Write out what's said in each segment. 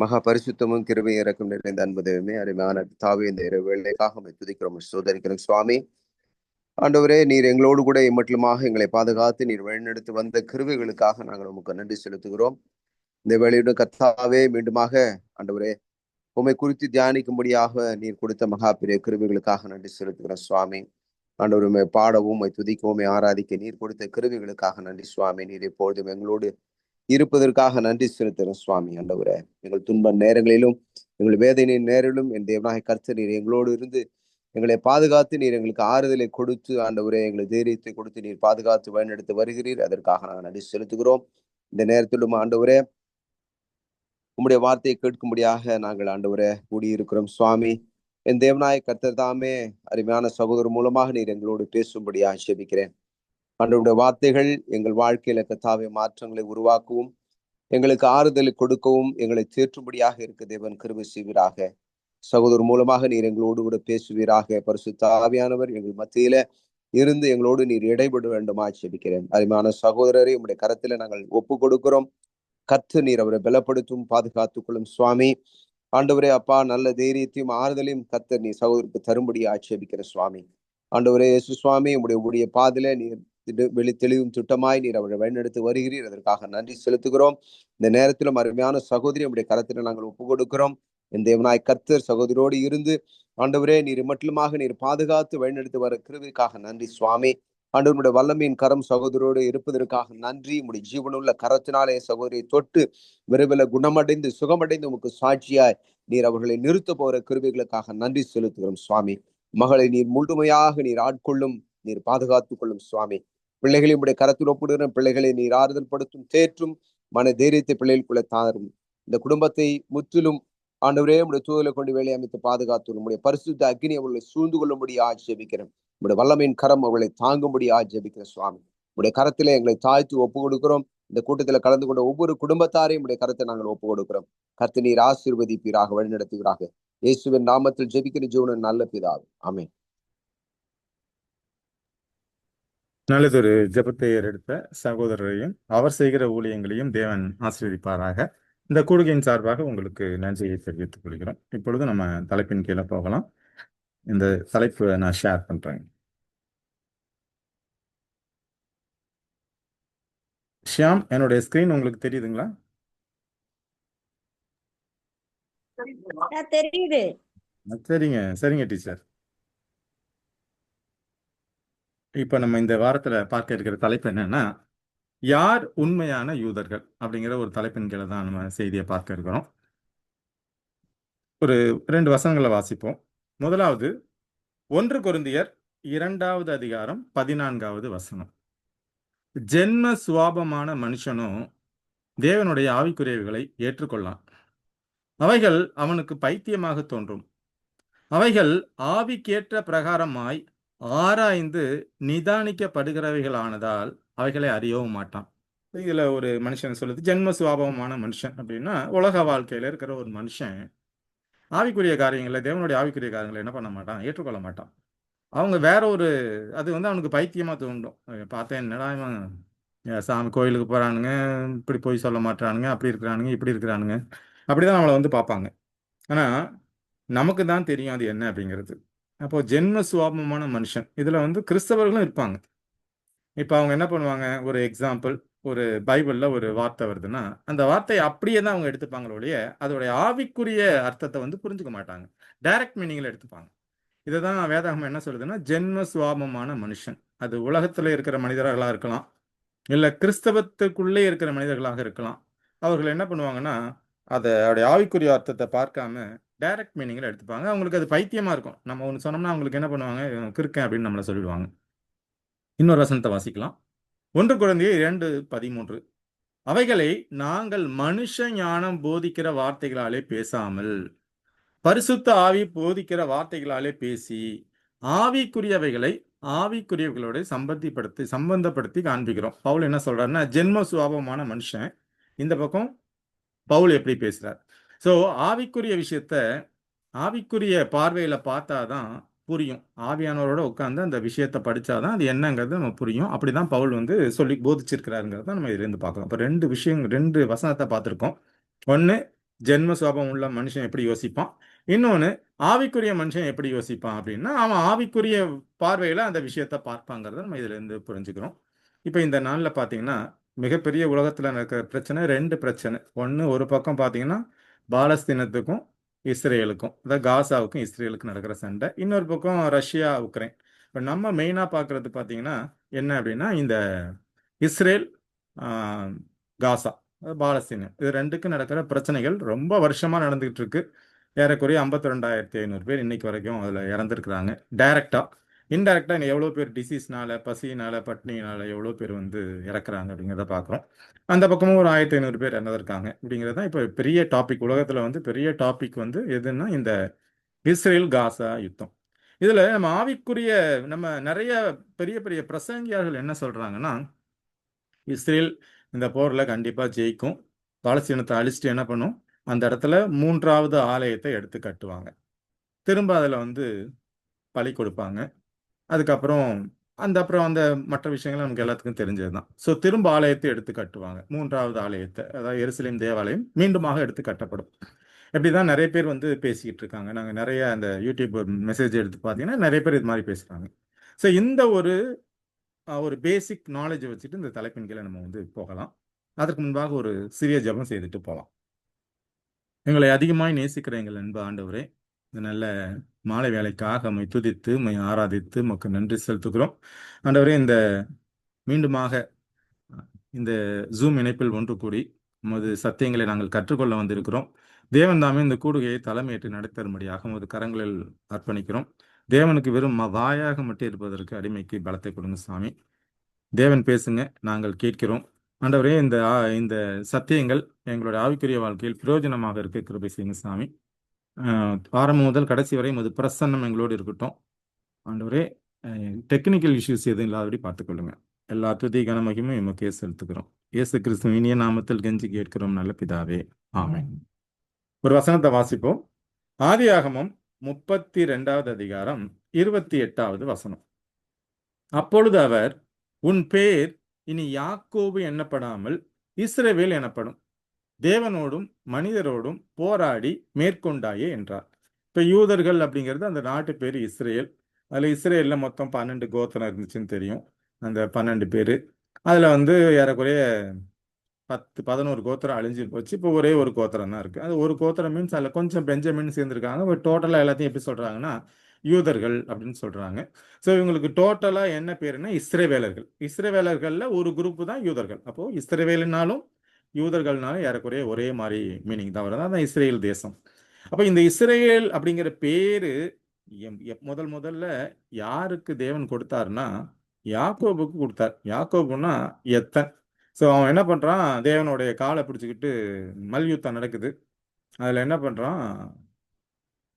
மகா பரிசுத்தமும் கிருபையும் இறக்கம் நிறைந்த அன்பு தெய்வமே, அருமையான தாவே, இந்த இரவு வேளைக்காக உம்மை துதிக்கிறோம், சோதரிக்கிறோம் சுவாமி. ஆண்டவரே, நீர் எங்களோடு கூட இம்மட்டுமாக எங்களை பாதுகாத்து நீர் வழிநடத்தி வந்த கிருபைகளுக்காக நாங்கள் உமக்கு நன்றி செலுத்துகிறோம். இந்த வேளையுடன் கர்த்தாவே, மீண்டுமாக ஆண்டவரே உம்மை குறித்து தியானிக்கும்படியாக நீர் கொடுத்த மகா பெரிய கிருபைகளுக்காக நன்றி செலுத்துகிறோம் சுவாமி. ஆண்டவர், உம்மை பாடவும் உம்மை துதிக்கவும் உம்மை ஆராதிக்க நீர் கொடுத்த கிருபைகளுக்காக நன்றி சுவாமி. நீர் எப்பொழுதும் எங்களோடு இருப்பதற்காக நன்றி செலுத்துகிறோம் சுவாமி. ஆண்டவரே, எங்கள் துன்ப நேரங்களிலும் எங்கள் வேதனை நேரிலும் என் தேவனாய் கர்த்தர் நீர் எங்களோடு இருந்து எங்களை பாதுகாத்து நீர் எங்களுக்கு ஆறுதலை கொடுத்து ஆண்டவரே எங்களை தைரியத்தை கொடுத்து நீர் பாதுகாத்து வழிநடத்தி வருகிறீர். அதற்காக நாங்கள் நன்றி செலுத்துகிறோம். இந்த நேரத்திலும் ஆண்டவரே, உம்முடைய வார்த்தையை கேட்கும்படியாக நாங்கள் ஆண்டவரே கூடியிருக்கிறோம் சுவாமி. என் தேவனாய் கர்த்தர் தாமே அருமையான சகோதரர் மூலமாக நீர் எங்களோடு பேசும்படியாக ஜெபிக்கிறேன். ஆண்டவருடைய வார்த்தைகள் எங்கள் வாழ்க்கையில கர்த்தாவே மாற்றங்களை உருவாக்கவும் எங்களுக்கு ஆறுதலை கொடுக்கவும் எங்களை தேற்றும்படியாக இருக்க தேவன் கிருபை செய்வீராக. சகோதரர் மூலமாக நீர் எங்களோடு கூட பேசுவீராக. பரிசுத்த ஆவியானவர் எங்கள் மத்தியில இருந்து எங்களோடு நீர் இடைபட வேண்டுமா ஜெபிக்கிறேன். அருமையான சகோதரரை உங்களுடைய கரத்துல நாங்கள் ஒப்பு கொடுக்கிறோம். கர்த்தர் நீர் அவரை பலப்படுத்தும், பாதுகாத்துக் கொள்ளும் சுவாமி. ஆண்டவரே அப்பா, நல்ல தைரியத்தையும் ஆறுதலையும் கர்த்தர் நீ சகோதரருக்கு தரும்படி ஆட்சேபிக்கிற சுவாமி. ஆண்டவரே இயேசு சுவாமி, உடைய பாதில நீர் வெளி தெளிவும் திட்டமாய் நீர் அவரை வழிநடத்தி வருகிறீர். அதற்காக நன்றி செலுத்துகிறோம். இந்த நேரத்திலும் அருமையான சகோதரி உடைய கரத்தில் நாங்கள் ஒப்பு கொடுக்கிறோம். என் தேவனாய் கர்த்தர் சகோதரியோடு இருந்து ஆண்டவரே நீர் மட்டுமாக நீர் பாதுகாத்து வழிநடத்தி வர கிருபைக்காக நன்றி சுவாமி. ஆண்டவருடைய வல்லமையின் கரம் சகோதரோடு இருப்பதற்காக நன்றி. உடைய ஜீவனுள்ள கரத்தினாலே சகோதரியை தொட்டு விரைவில் குணமடைந்து சுகமடைந்து உமக்கு சாட்சியாய் நீர் அவர்களை நிறுத்த போகிற கிருபைகளுக்காக நன்றி செலுத்துகிறோம் சுவாமி. மகளை நீர் முழுமையாக நீர் ஆட்கொள்ளும், நீர் பாதுகாத்துக் கொள்ளும் சுவாமி. பிள்ளைகளை உடைய கரத்தில் ஒப்பிடுகிற பிள்ளைகளை நீர் ஆறுதல் படுத்தும், தேற்றும், மன தைரியத்தை பிள்ளைகளுக்குள்ள தாரும். இந்த குடும்பத்தை முற்றிலும் ஆண்டவரே உடைய தூதலை கொண்டு வேலை அமைத்து பாதுகாத்து உடைய பரிசுத்த அக்னி அவர்களை சூழ்ந்து கொள்ளும்படி ஆட்சேபிக்கிறேன். உடைய வல்லமையின் கரம் அவர்களை தாங்கும்படி ஆட்சேபிக்கிறேன் சுவாமி. உடைய கரத்திலே எங்களை தாழ்த்து ஒப்பு கொடுக்கிறோம். இந்த கூட்டத்தில் கலந்து கொண்ட ஒவ்வொரு குடும்பத்தாரையும் உடைய கரத்தை நாங்கள் ஒப்பு கொடுக்கிறோம். கர்த்தர் நீர் ஆசீர்வதிப்பீராக, வழிநடத்துவீராக. இயேசுவின் நாமத்தில் ஜெபிக்கிற ஜீவனின் நல்ல பிதாவே, ஆமென். நல்லதொரு ஜெபத்தை எடுத்த சகோதரரையும் அவர் செய்கிற ஊழியங்களையும் தேவன் ஆசீர்வதிப்பாராக. இந்த கூடுகையின் சார்பாக உங்களுக்கு நன்றியை தெரிவித்துக் கொள்கிறோம். இப்பொழுது நம்ம தலைப்பின் கீழே போகலாம். இந்த தலைப்பு நான் ஷேர் பண்றேன். ஷியாம், என்னுடைய ஸ்கிரீன் உங்களுக்கு தெரியுதுங்களா? தெரியுது. சரிங்க சரிங்க டீச்சர். இப்ப நம்ம இந்த வாரத்துல பார்க்க இருக்கிற தலைப்பு என்னன்னா, யார் உண்மையான யூதர்கள் அப்படிங்கிற ஒரு தலைப்பின் கீழே தான் நம்ம செய்தியை பார்க்க இருக்கிறோம். ஒரு 2 வசனங்களை வாசிப்போம். முதலாவது 1 கொரிந்தியர் 2வது அதிகாரம் 14வது வசனம். ஜென்ம சுவாபமான மனுஷனும் தேவனுடைய ஆவிக்குரியவைகளை ஏற்றுக்கொள்ளான். அவைகள் அவனுக்கு பைத்தியமாக தோன்றும். அவைகள் ஆவிக்கேற்ற பிரகாரமாய் ஆராய்ந்து நிதானிக்கப்படுகிறவைகளானதால் அவைகளை அறியவும் மாட்டான். இதுல ஒரு மனுஷன் சொல்லுது, ஜென்ம சுவாபமான மனுஷன் அப்படின்னா உலக வாழ்க்கையில இருக்கிற ஒரு மனுஷன் ஆவிக்குரிய காரியங்களை, தேவனுடைய ஆவிக்குரிய காரியங்களை என்ன பண்ண மாட்டான், ஏற்றுக்கொள்ள மாட்டான். அவங்க வேற ஒரு, அது வந்து அவனுக்கு பைத்தியமா தோன்றும். பார்த்தேன், என்னடா இவன் சாமி கோயிலுக்கு போறானுங்க, இப்படி போய் சொல்ல மாட்டானுங்க, அப்படி இருக்கிறானுங்க, இப்படி இருக்கிறானுங்க, அப்படிதான் அவளை வந்து பார்ப்பாங்க. ஆனா நமக்கு தான் தெரியும் அது என்ன அப்படிங்கிறது. அப்போ ஜென்ம சுவாபமான மனுஷன் இதுல வந்து கிறிஸ்தவர்களும் இருப்பாங்க. இப்போ அவங்க என்ன பண்ணுவாங்க, ஒரு எக்ஸாம்பிள், ஒரு பைபிள்ல ஒரு வார்த்தை வருதுன்னா அந்த வார்த்தையை அப்படியே தான் அவங்க எடுத்துப்பாங்களே ஒழிய அதோடைய ஆவிக்குரிய அர்த்தத்தை வந்து புரிஞ்சுக்க மாட்டாங்க. டைரக்ட் மீனிங்ல எடுத்துப்பாங்க. இதுதான் வேதாகமம் என்ன சொல்லுதுன்னா, ஜென்ம சுவாபமான மனுஷன். அது உலகத்துல இருக்கிற மனிதர்களாக இருக்கலாம், இல்லை கிறிஸ்தவத்துக்குள்ளே இருக்கிற மனிதர்களாக இருக்கலாம். அவர்கள் என்ன பண்ணுவாங்கன்னா, அதோடைய ஆவிக்குரிய அர்த்தத்தை பார்க்காம டைரக்ட் மீனிங்ல எடுத்துப்பாங்க. அவங்களுக்கு அது பைத்தியமா இருக்கும். நம்ம ஒன்று சொன்னோம்னா அவங்களுக்கு என்ன பண்ணுவாங்க, கிறுக்கேன் அப்படின்னு நம்மளை சொல்லிடுவாங்க. இன்னொரு வசனத்தை வாசிக்கலாம். 1 கொரிந்தியர் 2:13. அவைகளை நாங்கள் மனுஷ ஞானம் போதிக்கிற வார்த்தைகளாலே பேசாமல் பரிசுத்த ஆவி போதிக்கிற வார்த்தைகளாலே பேசி ஆவிக்குரியவைகளை ஆவிக்குரியவர்களோட சம்பந்தப்படுத்தி காண்பிக்கிறோம். பவுல் என்ன சொல்றாருன்னா, ஜென்ம சுவாபமான மனுஷன். இந்த பக்கம் பவுல் எப்படி பேசுறார். ஸோ ஆவிக்குரிய விஷயத்த ஆவிக்குரிய பார்வையில பார்த்தாதான் புரியும். ஆவியானவரோட உட்காந்து அந்த விஷயத்தை படிச்சாதான் அது என்னங்கிறது நம்ம புரியும். அப்படிதான் பவுல் வந்து சொல்லி போதிச்சிருக்கிறாருங்கிறத நம்ம இதுல இருந்து பார்க்கலாம். இப்போ 2 வசனத்தை பார்த்துருக்கோம். ஒன்று, ஜென்ம சுபாவம் உள்ள மனுஷன் எப்படி யோசிப்பான், இன்னொன்று ஆவிக்குரிய மனுஷன் எப்படி யோசிப்பான் அப்படின்னா அவன் ஆவிக்குரிய பார்வையில் அந்த விஷயத்தை பார்ப்பாங்கிறத நம்ம இதுல இருந்து புரிஞ்சுக்கிறோம். இப்போ இந்த நாளில் பார்த்தீங்கன்னா மிகப்பெரிய உலகத்தில் நடக்கிற பிரச்சனை 2 பிரச்சனை. ஒன்று ஒரு பக்கம் பார்த்தீங்கன்னா பாலஸ்தீனத்துக்கும் இஸ்ரேலுக்கும், அதாவது காசாவுக்கும் இஸ்ரேலுக்கும் நடக்கிற சண்டை. இன்னொரு பக்கம் ரஷ்யா உக்ரைன். இப்போ நம்ம மெயினாக பார்க்குறது பார்த்தீங்கன்னா என்ன அப்படின்னா இந்த இஸ்ரேல், காசா, பாலஸ்தீனம், இது ரெண்டுக்கும் நடக்கிற பிரச்சனைகள் ரொம்ப வருஷமாக நடந்துகிட்டு இருக்கு. ஏறக்குறைய 52,500 பேர் இன்னைக்கு வரைக்கும் அதில் இறந்துருக்குறாங்க டைரக்டாக. இன்டைரக்டாக எவ்வளோ பேர் டிசீஸ்னால, பசியினால, பட்னியினால எவ்வளோ பேர் வந்து இறக்குறாங்க அப்படிங்கிறத பார்க்குறோம். அந்த பக்கமும் ஒரு 1500 பேர் இறந்துருக்காங்க அப்படிங்கிறது தான் இப்போ பெரிய டாபிக். உலகத்தில் வந்து பெரிய டாபிக் வந்து எதுன்னா இந்த இஸ்ரேல் காசா யுத்தம். இதில் நம்ம ஆவிக்குரிய நம்ம நிறைய பெரிய பெரிய பிரசங்கியார்கள் என்ன சொல்கிறாங்கன்னா இஸ்ரேல் இந்த போரில் கண்டிப்பாக ஜெயிக்கும், பாலஸ்தீனத்தை அழிச்சிட்டு என்ன பண்ணும், அந்த இடத்துல 3வது ஆலயத்தை எடுத்து கட்டுவாங்க, திரும்ப அதில் வந்து பலி கொடுப்பாங்க. அதுக்கப்புறம் அந்த மற்ற விஷயங்கள் நமக்கு எல்லாத்துக்கும் தெரிஞ்சது தான். ஸோ திரும்ப ஆலயத்தை எடுத்து கட்டுவாங்க, 3வது ஆலயத்தை, அதாவது எருசலேம் தேவாலயம் மீண்டுமாக எடுத்து கட்டப்படும். இப்படி தான் நிறைய பேர் வந்து பேசிக்கிட்டு இருக்காங்க. நாங்கள் நிறைய அந்த யூடியூப் மெசேஜ் எடுத்து பார்த்தீங்கன்னா நிறைய பேர் இது மாதிரி பேசுகிறாங்க. ஸோ இந்த ஒரு பேசிக் நாலேஜ் வச்சுட்டு இந்த தலைப்பின் கீழே நம்ம வந்து போகலாம். அதற்கு முன்பாக ஒரு சிறிய ஜெபம் செய்துட்டு போகலாம். எங்களை அதிகமாய் நேசிக்கிற எங்கள் அன்பு ஆண்டவரே, இந்த நல்ல மாலை வேலைக்காக உம்மை துதித்து உம்மை ஆராதித்து உமக்கு நன்றி செலுத்துகிறோம். ஆண்டவரே, இந்த மீண்டுமாக இந்த ஜூம் இணைப்பில் ஒன்று கூடி உமது சத்தியங்களை நாங்கள் கற்றுக்கொள்ள வந்திருக்கிறோம். தேவன் தாமே இந்த கூடுகையை தலைமையேற்று நடத்தரும்படியாக உமது கரங்களில் அர்ப்பணிக்கிறோம். தேவனுக்கு வெறும் வாயாக மட்டும் இருப்பதற்கு அடிமைக்கு பலத்தை கொடுங்க சாமி. தேவன் பேசுங்க, நாங்கள் கேட்கிறோம். ஆண்டவரே, இந்த சத்தியங்கள் எங்களுடைய ஆவிக்குரிய வாழ்க்கையில் பிரயோஜனமாக இருக்க கிருபை செய்யுங்க சாமி. ஆரம்பம் முதல் கடைசி வரை உமது பிரசன்னம் எங்களோடு இருக்கட்டும். ஆண்டவரே, டெக்னிக்கல் இஷ்யூஸ் எதுவும் இல்லாதபடி பார்த்துக்கொள்ளுங்க. எல்லா துதி கனமகிமும் எமக்கே செலுத்துகிறோம். இயேசு கிறிஸ்து இனிய நாமத்தில் கெஞ்சி கேட்கிறோம் நல்ல பிதாவே, ஆமென். ஒரு வசனத்தை வாசிப்போம். ஆதியாகமம் 32வது அதிகாரம் 28வது வசனம். அப்பொழுது அவர், உன் பேர் இனி யாக்கோபு எண்ணப்படாமல் இஸ்ரவேல் எனப்படும், தேவனோடும் மனிதரோடும் போராடி மேற்கொண்டாயே என்றார். இப்போ யூதர்கள் அப்படிங்கிறது அந்த நாட்டு பேர் இஸ்ரேல். அதில் இஸ்ரேலில் மொத்தம் 12 கோத்திரம் இருந்துச்சுன்னு தெரியும். அந்த 12 பேர் அதில் வந்து ஏறக்குறைய 11 கோத்திரம் அழிஞ்சு போச்சு. இப்போ ஒரே ஒரு கோத்திரம் தான் இருக்குது. அது ஒரு கோத்திரம் மீன்ஸ் அதில் கொஞ்சம் பெஞ்சமின் சேர்ந்துருக்காங்க. இப்போ டோட்டலாக எல்லாத்தையும் எப்படி சொல்கிறாங்கன்னா யூதர்கள் அப்படின்னு சொல்கிறாங்க. ஸோ இவங்களுக்கு டோட்டலாக என்ன பேருன்னா இஸ்ரவேலர்கள். இஸ்ரவேலர்களில் ஒரு குரூப்பு தான் யூதர்கள். அப்போது இஸ்ரவேலினாலும் யூதர்கள்னாலும் ஏறக்குறைய ஒரே மாதிரி மீனிங் தான் வருது. அதான் இஸ்ரேல் தேசம். அப்போ இந்த இஸ்ரேல் அப்படிங்கிற பேரு முதல்ல யாருக்கு தேவன் கொடுத்தாருன்னா யாக்கோபுக்கு கொடுத்தார். யாக்கோபுன்னா எத்தன். ஸோ அவன் என்ன பண்ணுறான், தேவனுடைய காலை பிடிச்சிக்கிட்டு மல்யுத்தம் நடக்குது. அதில் என்ன பண்ணுறான்,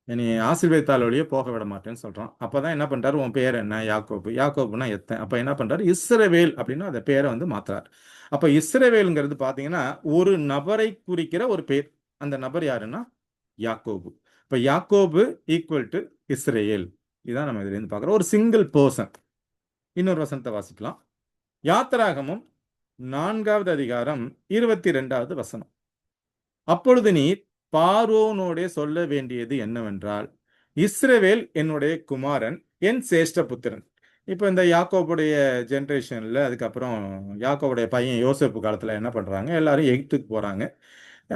என்னை ஆசீர்வதித்தால் வழியே போக விட மாட்டேன்னு சொல்கிறான். அப்போ தான் என்ன பண்ணுறாரு, உன் பேர் என்ன, யாக்கோபு. யாக்கோபுனா எத்தன். அப்போ என்ன பண்ணுறாரு, இஸ்ரவேல் அப்படின்னு அந்த பேரை வந்து மாற்றுறார். அப்போ இஸ்ரவேலுங்கிறது பார்த்தீங்கன்னா ஒரு நபரை குறிக்கிற ஒரு பேர். அந்த நபர் யாருன்னா யாக்கோபு. இப்போ யாக்கோபு ஈக்குவல் டு இஸ்ரேல். இதான் நம்ம இதுலேருந்து பார்க்குறோம், ஒரு சிங்கிள் பர்சன். இன்னொரு வசனத்தை வாசிக்கலாம். யாத்திராகமம் 4வது அதிகாரம் 22வது வசனம். அப்பொழுது நீ பார்வோனோடே சொல்ல வேண்டியது என்னவென்றால், இஸ்ரவேல் என்னுடைய குமாரன், என் சேஷ்ட புத்திரன். இப்போ இந்த யாக்கோபுடைய ஜென்ரேஷனில் அதுக்கப்புறம் யாக்கோபுடைய பையன் யோசேப்பு காலத்தில் என்ன பண்ணுறாங்க, எல்லாரும் எகிப்துக்கு போகிறாங்க.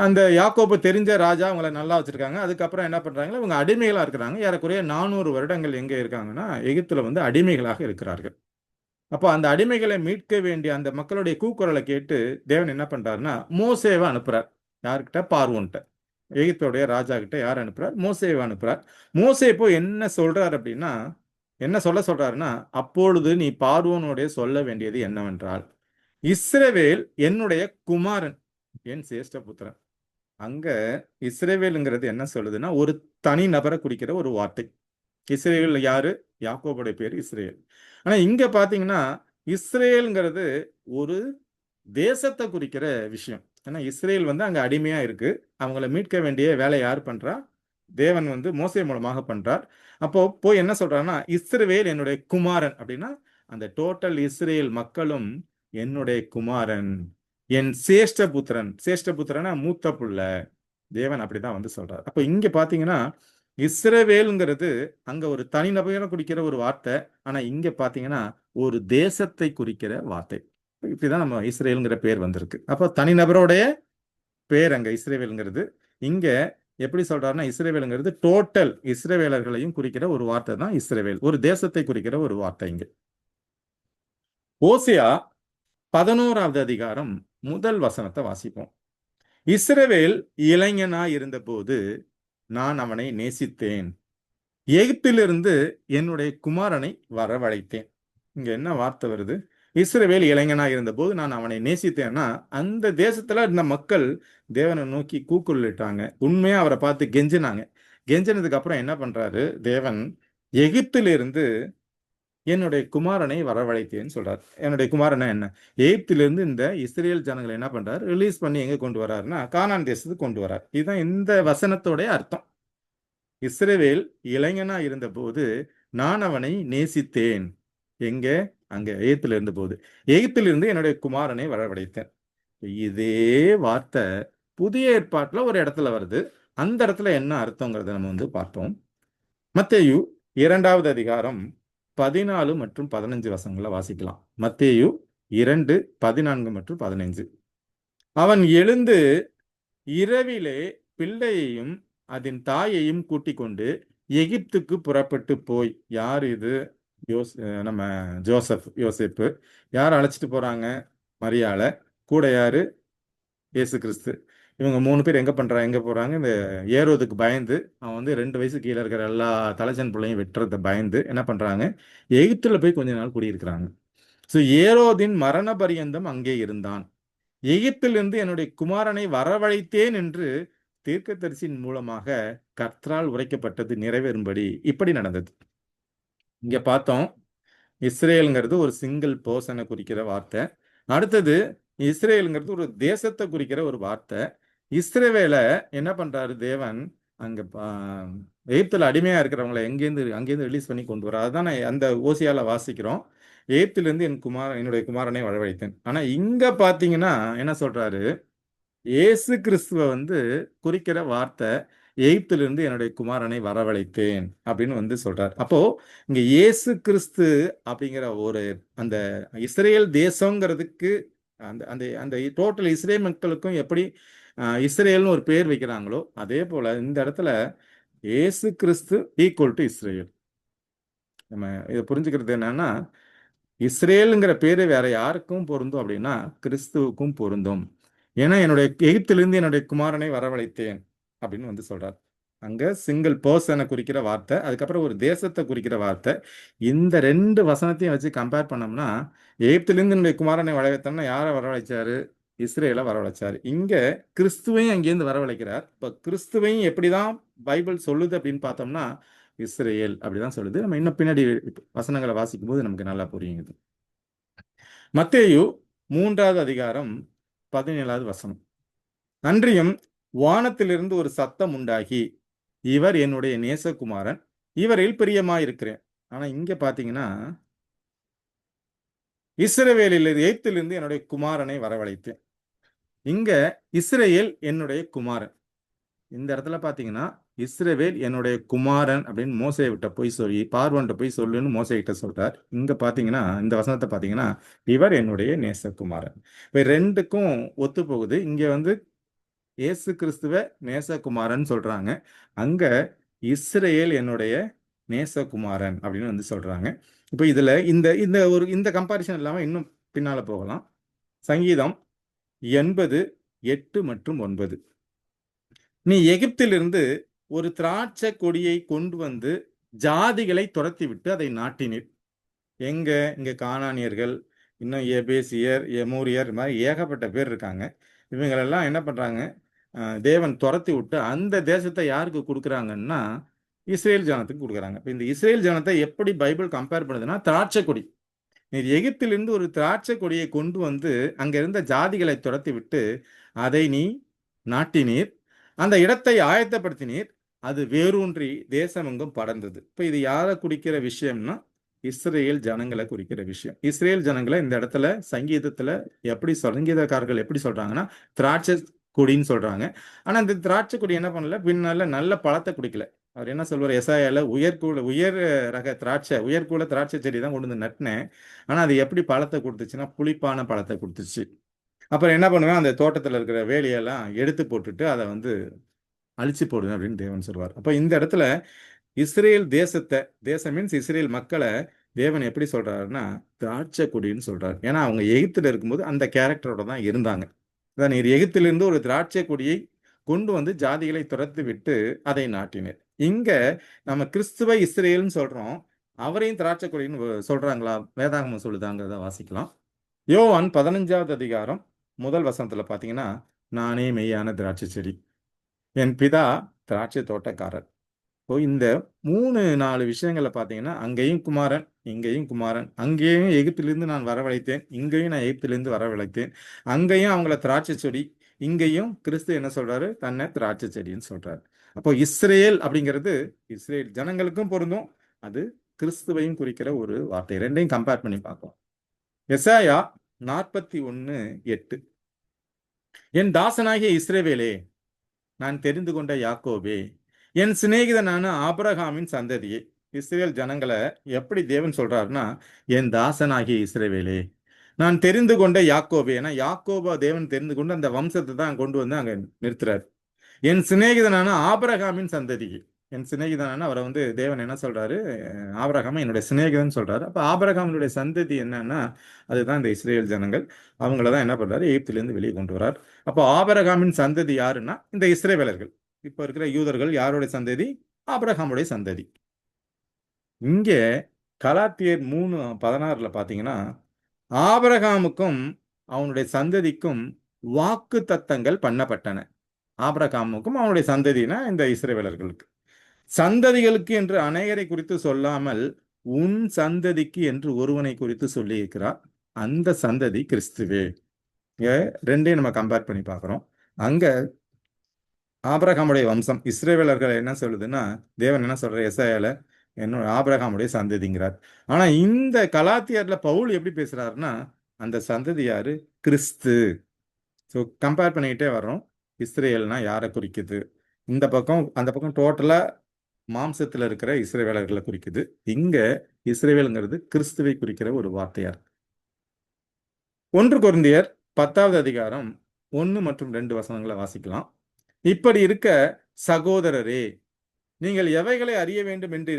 அந்த யாக்கோபு தெரிஞ்ச ராஜா அவங்கள நல்லா வச்சுருக்காங்க. அதுக்கப்புறம் என்ன பண்ணுறாங்க, இவங்க அடிமைகளாக இருக்கிறாங்க. ஏறக்குறைய 400 வருடங்கள் எங்கே இருக்காங்கன்னா எகிப்தில் வந்து அடிமைகளாக இருக்கிறார்கள். அப்போ அந்த அடிமைகளை மீட்க வேண்டிய அந்த மக்களுடைய கூக்குரலை கேட்டு தேவன் என்ன பண்ணுறாருன்னா மோசேவை அனுப்புகிறார். யார்கிட்ட, பார்வோன்ட்ட. எகிப்தோடைய ராஜா கிட்ட யார் அனுப்புறார், மோசேவை அனுப்புறார். மோசே போய் என்ன சொல்றார் அப்படின்னா, என்ன சொல்றாருன்னா, அப்பொழுது நீ பார்வோனுடைய சொல்ல வேண்டியது என்னவென்றால், இஸ்ரவேல் என்னுடைய குமாரன், என் சேஷ்ட புத்திரன். அங்க இஸ்ரவேலுங்கிறது என்ன சொல்லுதுன்னா ஒரு தனி நபரை குறிக்கிற ஒரு வார்த்தை. இஸ்ரேல் யாரு, யாக்கோபுடைய பேர் இஸ்ரேல். ஆனா இங்க பாத்தீங்கன்னா இஸ்ரேல்ங்கிறது ஒரு தேசத்தை குறிக்கிற விஷயம். ஏன்னா இஸ்ரேல் வந்து அங்க அடிமையா இருக்கு. அவங்கள மீட்க வேண்டிய வேலை யார் பண்றா, தேவன் வந்து மோசே மூலமாக பண்றார். அப்போ போய் என்ன சொல்றாருன்னா, இஸ்ரவேல் என்னுடைய குமாரன் அப்படின்னா அந்த டோட்டல் இஸ்ரேல் மக்களும் என்னுடைய குமாரன், என் சேஷ்ட புத்திரன். சேஷ்ட புத்திரனா மூத்த புள்ள, தேவன் அப்படிதான் வந்து சொல்றார். அப்ப இங்க பாத்தீங்கன்னா இஸ்ரவேலுங்கிறது அங்க ஒரு தனிநபரை குறிக்கிற ஒரு வார்த்தை. ஆனா இங்க பாத்தீங்கன்னா ஒரு தேசத்தை குறிக்கிற வார்த்தை. இப்படிதான் நம்ம இஸ்ரேலுங்கிற பேர் வந்திருக்கு. அப்போ தனிநபருடைய பேர் அங்க இஸ்ரவேலுங்கிறது. இங்க எப்படி சொல்றாருன்னா இஸ்ரவேலுங்கிறது டோட்டல் இஸ்ரவேலர்களையும் குறிக்கிற ஒரு வார்த்தை தான் இஸ்ரவேல். ஒரு தேசத்தை குறிக்கிற ஒரு வார்த்தை இங்க. ஓசியா 11வது அதிகாரம் முதல் வசனத்தை வாசிப்போம். இஸ்ரவேல் இளைஞனாய் இருந்தபோது நான் அவனை நேசித்தேன், எகிப்திலிருந்து என்னுடைய குமாரனை வரவழைத்தேன். இங்க என்ன வார்த்தை வருது? இஸ்ரவேல் இளைஞனாய் இருந்தபோது நான் அவனை நேசித்தேன்னா, அந்த தேசத்துல இருந்த மக்கள் தேவனை நோக்கி கூக்குரலிட்டாங்க, உண்மையா அவரை பார்த்து கெஞ்சினாங்க. கெஞ்சினதுக்கு அப்புறம் என்ன பண்றாரு தேவன்? எகிப்திலிருந்து என்னுடைய குமாரனை வரவழைத்தேன்னு சொல்றாரு. என்னுடைய குமாரனை என்ன? எகிப்திலிருந்து இந்த இஸ்ரேல் ஜனங்களை என்ன பண்றாரு? ரிலீஸ் பண்ணி எங்க கொண்டு வர்றாருன்னா கானான் தேசத்துக்கு கொண்டு வர்றார். இதுதான் இந்த வசனத்தோடைய அர்த்தம். இஸ்ரவேல் இளைஞனா இருந்தபோது நான் அவனை நேசித்தேன். எங்க? அங்க எகிப்தில் இருந்தபோது. எகிப்திலிருந்து என்னுடைய குமாரனை வரவழைத்தேன். இதே வார்த்தை புதிய ஏற்பாட்டுல ஒரு இடத்துல வருது. அந்த இடத்துல என்ன அர்த்தங்கிறத நம்ம வந்து பார்ப்போம். மத்தேயு 2வது அதிகாரம் 14 மற்றும் 15 வசனங்களை வாசிக்கலாம். மத்தேயு 2, 14 மற்றும் 15. அவன் எழுந்து இரவிலே பிள்ளையையும் அதன் தாயையும் கூட்டிக் கொண்டு எகிப்துக்கு புறப்பட்டு போய், யார் இது? நம்ம யோசேப்பு. யார் அழைச்சிட்டு போறாங்க? மரியாள. கூட யாரு? இயேசு கிறிஸ்து. இவங்க 3 பேர் எங்க போறாங்க? இந்த ஏரோதுக்கு பயந்து, அவன் வந்து 2 வயசு கீழே இருக்கிற எல்லா தலைச்சன் பிள்ளையும் வெட்டுறத பயந்து என்ன பண்றாங்க? எகிப்துல போய் கொஞ்ச நாள் குடியிருக்கிறாங்க. ஸோ ஏரோதின் மரண பரியந்தம் அங்கே இருந்தான். எகிப்திலிருந்து என்னுடைய குமாரனை வரவழைத்தேன் என்று தீர்க்கதரிசியின் மூலமாக கர்த்தரால் உரைக்கப்பட்டது நிறைவேறும்படி இப்படி நடந்தது. இங்க பார்த்தோம், இஸ்ரேலுங்கிறது ஒரு சிங்கிள் பர்சனை குறிக்கிற வார்த்தை. அடுத்தது இஸ்ரேலுங்கிறது ஒரு தேசத்தை குறிக்கிற ஒரு வார்த்தை. இஸ்ரவேலை என்ன பண்றாரு தேவன்? அங்க எகிப்துல அடிமையா இருக்கிறவங்களை அங்கேருந்து ரிலீஸ் பண்ணி கொண்டு வர. அதுதான் அந்த ஓசியால வாசிக்கிறோம். எகிப்திலிருந்து என்னுடைய குமாரனை வரவழைத்தேன். ஆனா இங்க பாத்தீங்கன்னா என்ன சொல்றாரு? இயேசு கிறிஸ்துவ வந்து குறிக்கிற வார்த்தை எகிப்திலிருந்து என்னுடைய குமாரனை வரவழைத்தேன் அப்படின்னு வந்து சொல்றார். அப்போ இங்க இயேசு கிறிஸ்து அப்படிங்கிற ஒரு அந்த இஸ்ரேல் தேசங்கிறதுக்கு அந்த அந்த அந்த டோட்டல் இஸ்ரேல் மக்களுக்கும் எப்படி இஸ்ரேல்னு ஒரு பேர் வைக்கிறாங்களோ அதே போல இந்த இடத்துல இயேசு கிறிஸ்து ஈக்குவல் டு இஸ்ரேல். நம்ம இதை புரிஞ்சுக்கிறது என்னன்னா, இஸ்ரேலுங்கிற பேரு வேற யாருக்கும் பொருந்தும் அப்படின்னா கிறிஸ்துவுக்கும் பொருந்தும். ஏன்னா எகிப்திலிருந்து என்னுடைய குமாரனை வரவழைத்தேன் அப்படின்னு வந்து சொல்றார். அங்க சிங்கிள் பர்சனை குறிக்கிற வார்த்தை, அதுக்கப்புறம் ஒரு தேசத்தை குறிக்கிற வார்த்தை. இந்த 2 வசனத்தையும் வச்சு கம்பேர் பண்ணோம்னா, எகிப்திலிருந்து என்னுடைய குமாரனை வரவழைத்தோம்னா யாரை வரவழைச்சாரு? இஸ்ரேலை வரவழைச்சாரு. இங்க கிறிஸ்துவையும் அங்கேருந்து வரவழைக்கிறார். இப்ப கிறிஸ்துவையும் எப்படிதான் பைபிள் சொல்லுது அப்படின்னு பார்த்தோம்னா இஸ்ரேல் அப்படிதான் சொல்லுது. நம்ம இன்னும் பின்னாடி வசனங்களை வாசிக்கும் போது நமக்கு நல்லா புரியுது. மத்தேயு 3வது அதிகாரம் 17வது வசனம். அன்றியும் வானத்திலிருந்து ஒரு சத்தம் உண்டாகி, இவர் என்னுடைய நேசகுமாரன், இவரில் பிரியமாயிருக்கிறேன். ஆனா இங்க பாத்தீங்கன்னா இஸ்ரவேலில் எகிப்திலிருந்து என்னுடைய குமாரனை வரவழைத்தேன். இங்க இஸ்ரேல் என்னுடைய குமாரன். இந்த இடத்துல பாத்தீங்கன்னா இஸ்ரவேல் என்னுடைய குமாரன் அப்படின்னு மோசே விட்ட போய் சொல்லி பார்வன்ட்ட போய் சொல்லுன்னு மோசே கிட்ட சொல்றார். இங்க பாத்தீங்கன்னா இந்த வசனத்தை பாத்தீங்கன்னா இவர் என்னுடைய நேசகுமாரன். இப்ப 2க்கும் ஒத்து போகுது. இங்க வந்து இயேசு கிறிஸ்துவ நேசகுமாரன் சொல்றாங்க, அங்க இஸ்ரேல் என்னுடைய நேசகுமாரன் அப்படின்னு வந்து சொல்றாங்க. இப்போ இதுல இந்த கம்பாரிசன் இல்லாம இன்னும் பின்னால போகலாம். சங்கீதம் 80:8 மற்றும் 9. நீ எகிப்திலிருந்து ஒரு திராட்சை கொடியை கொண்டு வந்து ஜாதிகளை துரத்தி விட்டு அதை நாட்டினீர். இங்க கானானியர்கள், இன்னும் எபேசியர், எமோரியர், இது மாதிரி ஏகப்பட்ட பேர் இருக்காங்க. இவங்களெல்லாம் என்ன பண்றாங்க? தேவன் துரத்தி விட்டு அந்த தேசத்தை யாருக்கு கொடுக்குறாங்கன்னா இஸ்ரேல் ஜனத்துக்கு கொடுக்குறாங்க. இப்போ இந்த இஸ்ரேல் ஜனத்தை எப்படி பைபிள் கம்பேர் பண்ணுதுன்னா திராட்சை கொடி. நீர் எகிப்திலிருந்து ஒரு திராட்சை கொடியை கொண்டு வந்து அங்க இருந்த ஜாதிகளை துரத்தி விட்டு அதை நீ நாட்டினீர், அந்த இடத்தை ஆயத்தப்படுத்தினீர், அது வேரூன்றி தேசமெங்கும் படர்ந்தது. இப்போ இது யாரை குறிக்கிற விஷயம்னா இஸ்ரேல் ஜனங்களை குறிக்கிற விஷயம். இஸ்ரேல் ஜனங்களை இந்த இடத்துல சங்கீதத்துல சங்கீதக்காரர்கள் எப்படி சொல்றாங்கன்னா திராட்சை கொடின்னு சொல்றாங்க. ஆனா இந்த திராட்சை கொடி என்ன பண்ணல, பின்னால நல்ல பழத்தை குடிக்கல. அவர் என்ன சொல்வார், எசாயால உயர் ரக திராட்சை, உயர்கூல திராட்சை செடி தான் கொண்டு வந்து நட்டினேன். ஆனா அது எப்படி பழத்தை கொடுத்துச்சுன்னா புளிப்பான பழத்தை கொடுத்துச்சு. அப்புறம் என்ன பண்ணுவேன், அந்த தோட்டத்தில் இருக்கிற வேலியெல்லாம் எடுத்து போட்டுட்டு அதை வந்து அழிச்சு போடுவேன் அப்படின்னு தேவன் சொல்வார். அப்போ இந்த இடத்துல இஸ்ரேல் தேசத்தை, தேசம் மீன்ஸ் இஸ்ரேல் மக்களை தேவன் எப்படி சொல்றாருன்னா திராட்சை கொடின்னு சொல்றாரு. ஏன்னா அவங்க எகிப்துல இருக்கும்போது அந்த கேரக்டரோட தான் இருந்தாங்க. அதான் நீர் எகிப்திலிருந்து ஒரு திராட்சை கொடியை கொண்டு வந்து ஜாதிகளை துரத்து விட்டு அதை நாட்டினர். இங்க நம்ம கிறிஸ்துவ இஸ்ரேல்னு சொல்றோம், அவரையும் திராட்சை கொடின்னு சொல்றாங்களா? வேதாகமம் சொல்லுதாங்கிறத வாசிக்கலாம். யோவான் 15வது அதிகாரம் முதல் வசனத்துல பாத்தீங்கன்னா, நானே மெய்யான திராட்சை செடி, என் பிதா திராட்சை தோட்டக்காரர். இப்போ இந்த 3-4 விஷயங்களை பார்த்தீங்கன்னா, அங்கேயும் குமாரன், இங்கேயும் குமாரன், அங்கேயும் எகிப்திலிருந்து நான் வரவழைத்தேன், இங்கேயும் நான் எகிப்திலிருந்து வரவழைத்தேன், அங்கேயும் அவங்கள திராட்சை செடி, இங்கேயும் கிறிஸ்து என்ன சொல்றாரு, தன்னை திராட்சை செடின்னு சொல்றாரு. அப்போ இஸ்ரேல் அப்படிங்கிறது இஸ்ரேல் ஜனங்களுக்கும் பொருந்தும், அது கிறிஸ்துவையும் குறிக்கிற ஒரு வார்த்தை. ரெண்டையும் கம்பேர் பண்ணி பார்ப்போம். எசாயா 41:8, என் தாசனாகிய இஸ்ரவேலே, நான் தெரிந்து கொண்ட யாக்கோபே, என் சிநேகிதனான ஆபிரகாமின் சந்ததியே. இஸ்ரேல் ஜனங்களை எப்படி தேவன் சொல்றாருன்னா, என் தாசனாகிய இஸ்ரவேலே, நான் தெரிந்து கொண்ட யாக்கோபே. ஏன்னா யாக்கோபா தேவன் தெரிந்து கொண்டு அந்த வம்சத்தை தான் கொண்டு வந்து அங்க நிறுத்துறாரு. என் சிநேகிதனான ஆபிரகாமின் சந்ததியே. என் சிநேகிதனான அவரை வந்து தேவன் என்ன சொல்றாரு, ஆபிரகாமை என்னுடைய சிநேகிதன் சொல்றாரு. அப்ப ஆபிரகாமினுடைய சந்ததி என்னன்னா அதுதான் இந்த இஸ்ரேல் ஜனங்கள். அவங்களதான் என்ன பண்றாரு, எகிப்திலிருந்து வெளியே கொண்டு வர்றார். அப்போ ஆபிரகாமின் சந்ததி யாருன்னா இந்த இஸ்ரவேலர்கள். இப்ப இருக்கிற யூதர்கள் யாருடைய சந்ததி? ஆபிரகாமுடைய சந்ததி. இங்கே கலாத்தியர் 3:16 பாத்தீங்கன்னா, ஆபிரகாமுக்கும் அவனுடைய சந்ததிக்கும் வாக்கு தத்தங்கள் பண்ணப்பட்டன. ஆபிரகாமுக்கும் அவனுடைய சந்ததினா இந்த இஸ்ரவேலர்களுக்கு. சந்ததிகளுக்கு என்று அநேகரை குறித்து சொல்லாமல் உன் சந்ததிக்கு என்று ஒருவனை குறித்து சொல்லி இருக்கிறார். அந்த சந்ததி கிறிஸ்துவே. ரெண்டையும் நம்ம கம்பேர் பண்ணி பார்க்கிறோம். அங்க ஆபிரகாமுடைய வம்சம் இஸ்ரவேலர்கள் என்ன சொல்லுதுன்னா, தேவன் என்ன சொல்ற எசாயால, என்னோட ஆபிரகாமுடைய சந்ததிங்கிறார். ஆனா இந்த கலாத்தியர்ல பவுல் எப்படி பேசுறாருன்னா, அந்த சந்ததி யாரு? கிறிஸ்து. ஸோ கம்பேர் பண்ணிக்கிட்டே வர்றோம். இஸ்ரேல்னா யாரை குறிக்குது? இந்த பக்கம் அந்த பக்கம் டோட்டலா மாம்சத்துல இருக்கிற இஸ்ரவேலர்களை குறிக்குது. இங்க இஸ்ரவேலுங்கிறது கிறிஸ்துவை குறிக்கிற ஒரு வார்த்தையா இருக்கு. 1 கொரிந்தியர் 10வது அதிகாரம் 1 மற்றும் 2 வசனங்களை வாசிக்கலாம். இப்படி இருக்க சகோதரரே, நீங்கள் எவைகளை அறிய வேண்டும் என்று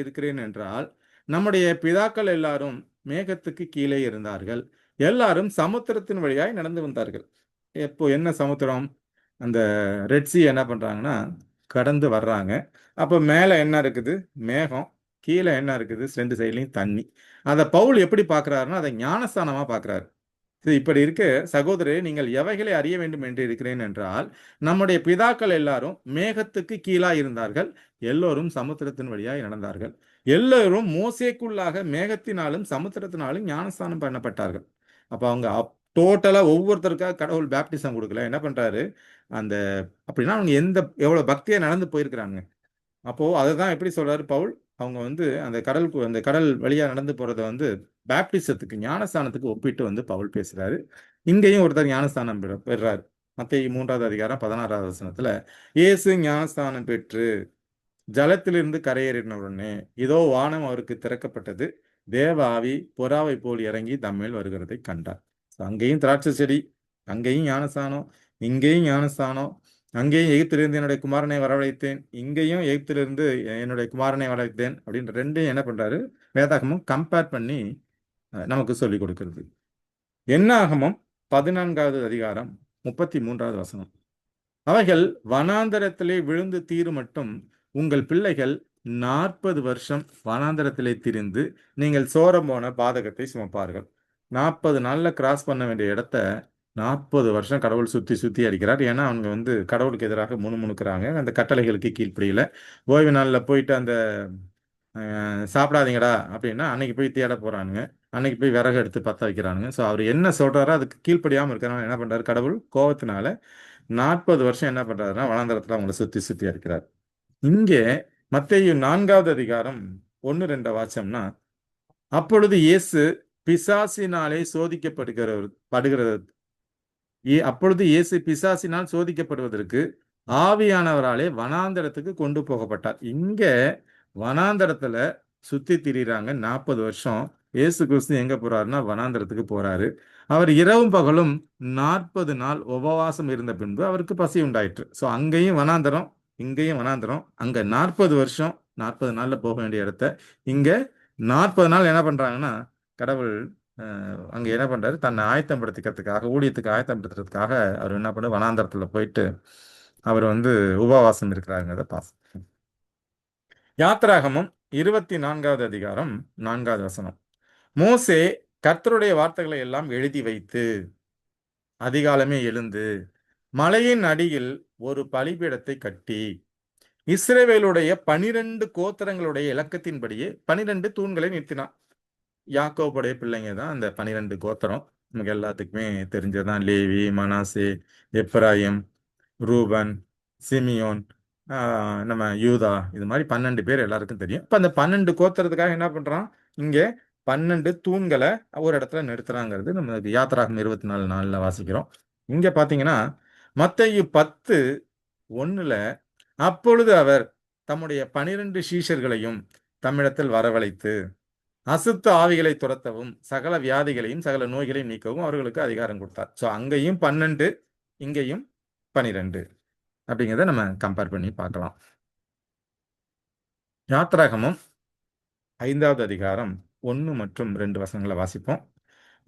இருக்கிறேன் என்றால், நம்முடைய பிதாக்கள் எல்லாரும் மேகத்துக்கு கீழே இருந்தார்கள், எல்லாரும் சமுத்திரத்தின் வழியாய் நடந்து வந்தார்கள். எப்போ என்ன சமுத்திரம்? அந்த ரெட் சி என்ன பண்றாங்கன்னா கடந்து வர்றாங்க. அப்போ மேல என்ன இருக்குது? மேகம். கீழே என்ன இருக்குது? 2 சைட்லையும் தண்ணி. அதை பவுல் எப்படி பார்க்கிறாருன்னா அதை ஞானஸ்தானமா பார்க்கிறாரு. இப்படி இருக்க சகோதரரே, நீங்கள் எவைகளை அறிய வேண்டும் என்று இருக்கிறேன் என்றால், நம்முடைய பிதாக்கள் எல்லாரும் மேகத்துக்கு கீழா இருந்தார்கள், எல்லோரும் சமுத்திரத்தின் வழியாய் நடந்தார்கள், எல்லோரும் மோசேக்குள்ளாக மேகத்தினாலும் சமுத்திரத்தினாலும் ஞானஸ்தானம் பண்ணப்பட்டார்கள். அப்ப அவங்க டோட்டலா ஒவ்வொருத்தருக்காக கடவுள் பேப்டிசம் கொடுக்கல. என்ன பண்றாரு, அந்த அப்படின்னா அவங்க எவ்வளவு பக்தியா நடந்து போயிருக்கிறாங்க. அப்போ அதுதான் எப்படி சொல்றாரு பவுல், அவங்க வந்து அந்த கடல் வழியா நடந்து போறதை வந்து பேப்டிசத்துக்கு, ஞானஸ்தானத்துக்கு ஒப்பிட்டு வந்து பவுல் பேசுறாரு. இங்கேயும் ஒருத்தர் ஞானஸ்தானம் பெறாரு. மத்தேயு 3வது அதிகாரம் 16வது வசனத்துல, இயேசு ஞானஸ்தானம் பெற்று ஜலத்திலிருந்து கரையேறின உடனே இதோ வானம் அவருக்கு திறக்கப்பட்டது, தேவ ஆவி புறாவை போல் இறங்கி தம்மேல் வருகிறதை கண்டார். அங்கேயும் திராட்சை செடி, அங்கேயும் ஞானஸ்தானம், இங்கேயும் ஞானஸ்தானம். அங்கேயும் எகிப்திலிருந்து என்னுடைய குமாரனை வரவழைத்தேன், இங்கேயும் எகிப்திலிருந்து என்னுடைய குமாரனை வரவழைத்தேன் அப்படின்ற ரெண்டையும் என்ன பண்றாரு, வேதாகமம் கம்பேர் பண்ணி நமக்கு சொல்லிக் கொடுக்கிறது. என்னாகமம் 14வது அதிகாரம் 33வது வசனம், அவைகள் வனாந்தரத்திலே விழுந்து தீரு மட்டும் உங்கள் பிள்ளைகள் 40 வருஷம் வனாந்தரத்திலே திரிந்து நீங்கள் சோரம் போன பாதகத்தை சுமப்பார்கள். 40 நாள்ல கிராஸ் பண்ண வேண்டிய இடத்த 40 வருஷம் கடவுள் சுத்தி அடிக்கிறார். ஏன்னா அவங்க வந்து கடவுளுக்கு எதிராக முணுமுணுக்கிறாங்க, அந்த கட்டளைகளுக்கு கீழ்ப்படியில. ஓய்வு நாளில் போயிட்டு அந்த சாப்பிடாதீங்கடா அப்படின்னா அன்னைக்கு போய் தேட போறானுங்க, அன்னைக்கு போய் விறகு எடுத்து பற்ற வைக்கிறானுங்க. ஸோ அவர் என்ன சொல்றாரோ அதுக்கு கீழ்ப்படியாமல் இருக்கிறனால என்ன பண்றாரு, கடவுள் கோபத்தினால 40 வருஷம் என்ன பண்றாருன்னா வனாந்தரத்துல அவங்களை சுத்தி அடிக்கிறார். இங்கே மத்தேயு 4வது அதிகாரம் 1-2 வாச்சம்னா, அப்பொழுது இயேசு பிசாசினாலே சோதிக்கப்படுகிறது அப்பொழுது இயேசு பிசாசினால் சோதிக்கப்படுவதற்கு ஆவியானவராலே வனாந்தரத்துக்கு கொண்டு போகப்பட்டார். இங்க வனாந்தரத்துல சுத்தி திரியிறாங்க 40 வருஷம். இயேசு கிறிஸ்து எங்க போறாருன்னா வனாந்தரத்துக்கு போறாரு. அவர் இரவும் பகலும் 40 நாள் உபவாசம் இருந்த பின்பு அவருக்கு பசி உண்டாயிற்று. ஸோ அங்கேயும் வனாந்தரம், இங்கேயும் வனாந்தரம். அங்க 40 வருஷம் 40 நாள்ல போக வேண்டிய இடத்த இங்க 40 நாள் என்ன பண்றாங்கன்னா கடவுள் அங்க என்ன பண்றாரு, தன்னை ஆயத்தப்படுத்திக்கிறதுக்காக, ஊழியத்துக்கு ஆயத்தப்படுத்துறதுக்காக அவர் என்ன பண்ண வனாந்தரத்துல போயிட்டு அவர் உபவாசம் இருக்கிறாருங்கிறத பாசம். யாத்திராகமம் 24வது அதிகாரம் 4வது வசனம். மோசே கர்த்தருடைய வார்த்தைகளை எல்லாம் எழுதி வைத்து அதிகாலமே எழுந்து மலையின் அடியில் ஒரு பலிபீடத்தை கட்டி இஸ்ரவேலுடைய 12 கோத்திரங்களுடைய இலக்கத்தின்படியே 12 தூண்களை நிறுத்தினான். யாக்கோபுடைய பிள்ளைங்க தான் அந்த 12 கோத்திரம். நமக்கு எல்லாத்துக்குமே தெரிஞ்சதான் லேவி, மனாசே, எப்ராயிம், ரூபன், சிமியோன், நம்ம யூதா, இது மாதிரி 12 பேர் எல்லாருக்கும் தெரியும். இப்போ அந்த 12 கோத்திரத்துக்காக என்ன பண்றான், இங்கே 12 தூண்களை ஒரு இடத்துல நிறுத்துறாங்கிறது நம்ம யாத்திராகம் 24:4 வாசிக்கிறோம். இங்க பாத்தீங்கன்னா மத்தேயு 10:1 அப்பொழுது அவர் தம்முடைய 12 சீஷர்களையும் தம்மிடத்தில் வரவழைத்து அசுத்த ஆவிகளை துரத்தவும் சகல வியாதிகளையும் சகல நோய்களையும் நீக்கவும் அவர்களுக்கு அதிகாரம் கொடுத்தார். ஸோ அங்கேயும் 12, இங்கேயும் 12 அப்படிங்கிறத நம்ம கம்பேர் பண்ணி பார்க்கலாம். யாத்திராகமம் 5வது அதிகாரம் 1 மற்றும் 2 வசனங்களை வாசிப்போம்.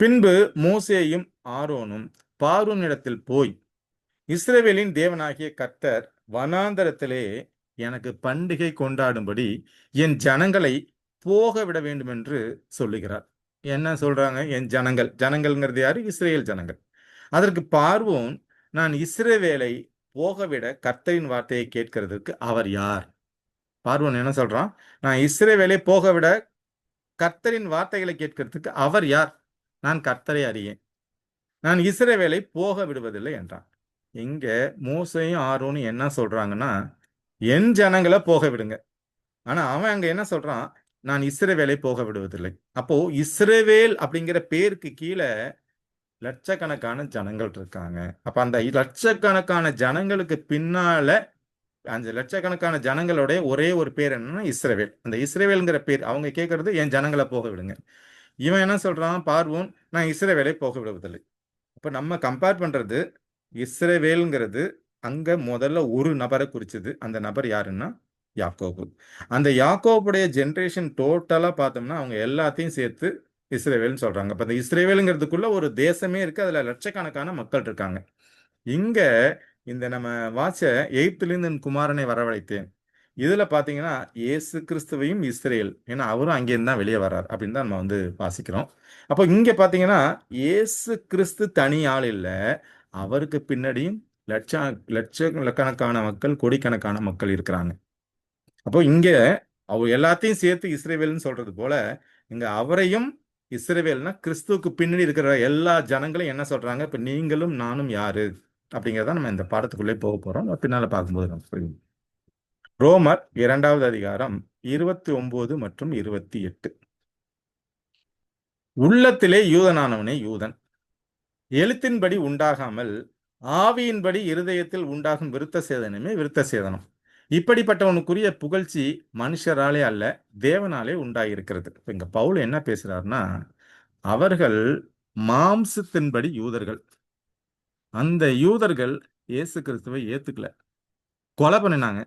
பின்பு மோசேயும் ஆரோனும் பார்வோனிடத்தில் போய் இஸ்ரவேலின் தேவனாகிய கர்த்தர் வனாந்தரத்திலே எனக்கு பண்டிகை கொண்டாடும்படி என் ஜனங்களை போக விட வேண்டும் என்று சொல்லுகிறார். என்ன சொல்றாங்க? என் ஜனங்கள்ங்கிறது யாரு? இஸ்ரேல் ஜனங்கள். அதற்கு பார்வோன், நான் இஸ்ரவேலை போகவிட கர்த்தரின் வார்த்தையை கேட்கிறதுக்கு அவர் யார்? பார்வோன் என்ன சொல்றான்? நான் இஸ்ரவேலை போகவிட கர்த்தரின் வார்த்தைகளை கேட்கிறதுக்கு அவர் யார்? நான் கர்த்தரை அறியேன், நான் இஸ்ரவேலை போக விடுவதில்லை என்றான். இங்க மோசேயும் ஆரோனும் என்ன சொல்றாங்கன்னா, என் ஜனங்களை போக விடுங்க. ஆனா அவன் அங்க என்ன சொல்றான்? நான் இஸ்ரவேலை போக விடுவதில்லை. அப்போ இஸ்ரவேல் அப்படிங்கிற பேருக்கு கீழே லட்சக்கணக்கான ஜனங்கள் இருக்காங்க. அப்ப அந்த லட்சக்கணக்கான ஜனங்களுக்கு பின்னால அந்த லட்சக்கணக்கான ஜனங்களுடைய ஒரே ஒரு பேர் என்னன்னா இஸ்ரவேல். அந்த இஸ்ரவேல்ங்கிற பேர் அவங்க கேட்கறது என் ஜனங்களை போக விடுங்க. இவன் என்ன சொல்றான்? பார்வோன், நான் இஸ்ரவேலை போக விடுவதில்லை. அப்ப நம்ம கம்பேர் பண்றது இஸ்ரவேல்ங்கிறது அங்க முதல்ல ஒரு நபரை குறிச்சது. அந்த நபர் யாருன்னா யாக்கோபு. அந்த யாக்கோபுடைய ஜென்ரேஷன் டோட்டலா பார்த்தோம்னா அவங்க எல்லாத்தையும் சேர்த்து இஸ்ரேவேல்னு சொல்றாங்க. அப்ப அந்த இஸ்ரேவேலுங்கிறதுக்குள்ள ஒரு தேசமே இருக்கு, அதுல லட்சக்கணக்கான மக்கள் இருக்காங்க. இங்க இந்த நம்ம வாச 8th என் குமாரனை வரவழைத்தேன், இதுல பாத்தீங்கன்னா இயேசு கிறிஸ்துவையும் இஸ்ரேல், ஏன்னா அவரும் அங்கேருந்து தான் வெளியே வர்றார் அப்படின்னு தான் நம்ம வாசிக்கிறோம். அப்போ இங்க பாத்தீங்கன்னா இயேசு கிறிஸ்து தனி ஆள் இல்லை, அவருக்கு பின்னாடியும் லட்சக்கணக்கான மக்கள், கோடிக்கணக்கான மக்கள் இருக்கிறாங்க. அப்போ இங்க அவர் எல்லாத்தையும் சேர்த்து இஸ்ரேவேல்னு சொல்றது போல இங்க அவரையும் இஸ்ரேவேல்னா கிறிஸ்துவுக்கு பின்னாடி இருக்கிற எல்லா ஜனங்களையும் என்ன சொல்றாங்க? இப்ப நீங்களும் நானும் யாரு அப்படிங்கிறத நம்ம இந்த பாடத்துக்குள்ளே போக போறோம். பின்னால பார்க்கும்போது நம்ம புரியும். ரோமர் 2வது அதிகாரம் 29 மற்றும் 28. உள்ளத்திலே யூதனானவனே யூதன், எழுத்தின்படி உண்டாகாமல் ஆவியின்படி இருதயத்தில் உண்டாகும் விருத்த சேதனமே விருத்த சேதனம். இப்படிப்பட்டவனுக்குரிய புகழ்ச்சி மனுஷராலே அல்ல, தேவனாலே உண்டாயிருக்கிறது. இங்க பவுல் என்ன பேசுறாருன்னா, அவர்கள் மாம்சத்தின்படி யூதர்கள். அந்த யூதர்கள் இயேசு கிறிஸ்துவை ஏத்துக்கல, கொலை பண்ணினாங்க.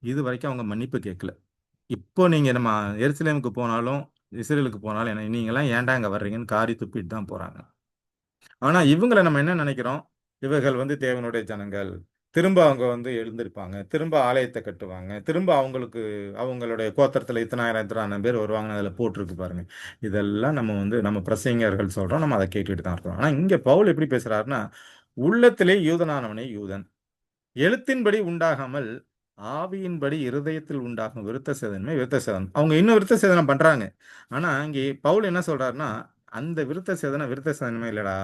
இது வரைக்கும் அவங்க மன்னிப்பு கேட்கல. இப்போ நீங்க நம்ம எருசலேமுக்கு போனாலும் இஸ்ரேலுக்கு போனாலும் நீங்கெல்லாம் ஏன்டா இங்க வர்றீங்கன்னு காரி துப்பிட்டு தான் போறாங்க. ஆனா இவங்களை நம்ம என்ன நினைக்கிறோம்? இவர்கள் தேவனுடைய ஜனங்கள், திரும்ப அவங்க எழுந்திருப்பாங்க, திரும்ப ஆலயத்தை கட்டுவாங்க, திரும்ப அவங்களுக்கு அவங்களுடைய கோத்திரத்துல இத்தனாயிரம் பேர் வருவாங்கன்னு அதுல போட்டிருக்கு பாருங்க. இதெல்லாம் நம்ம நம்ம பிரசங்கர்கள் சொல்றோம், நம்ம அதை கேட்டுட்டு தான் இருக்கோம். ஆனா இங்க பவுல் எப்படி பேசுறாருன்னா, உள்ளத்திலே யூதனானவனே யூதன், எழுத்தின்படி உண்டாகாமல் ஆவியின்படி இருதயத்தில் உண்டாகும் விருத்த சேதனமே விருத்த சேதனம். அவங்க இன்னும் விருத்த சேதனம் பண்றாங்க. ஆனா இங்கே பவுல் என்ன சொல்றாருன்னா, அந்த விருத்த சேதனமே இல்லடா,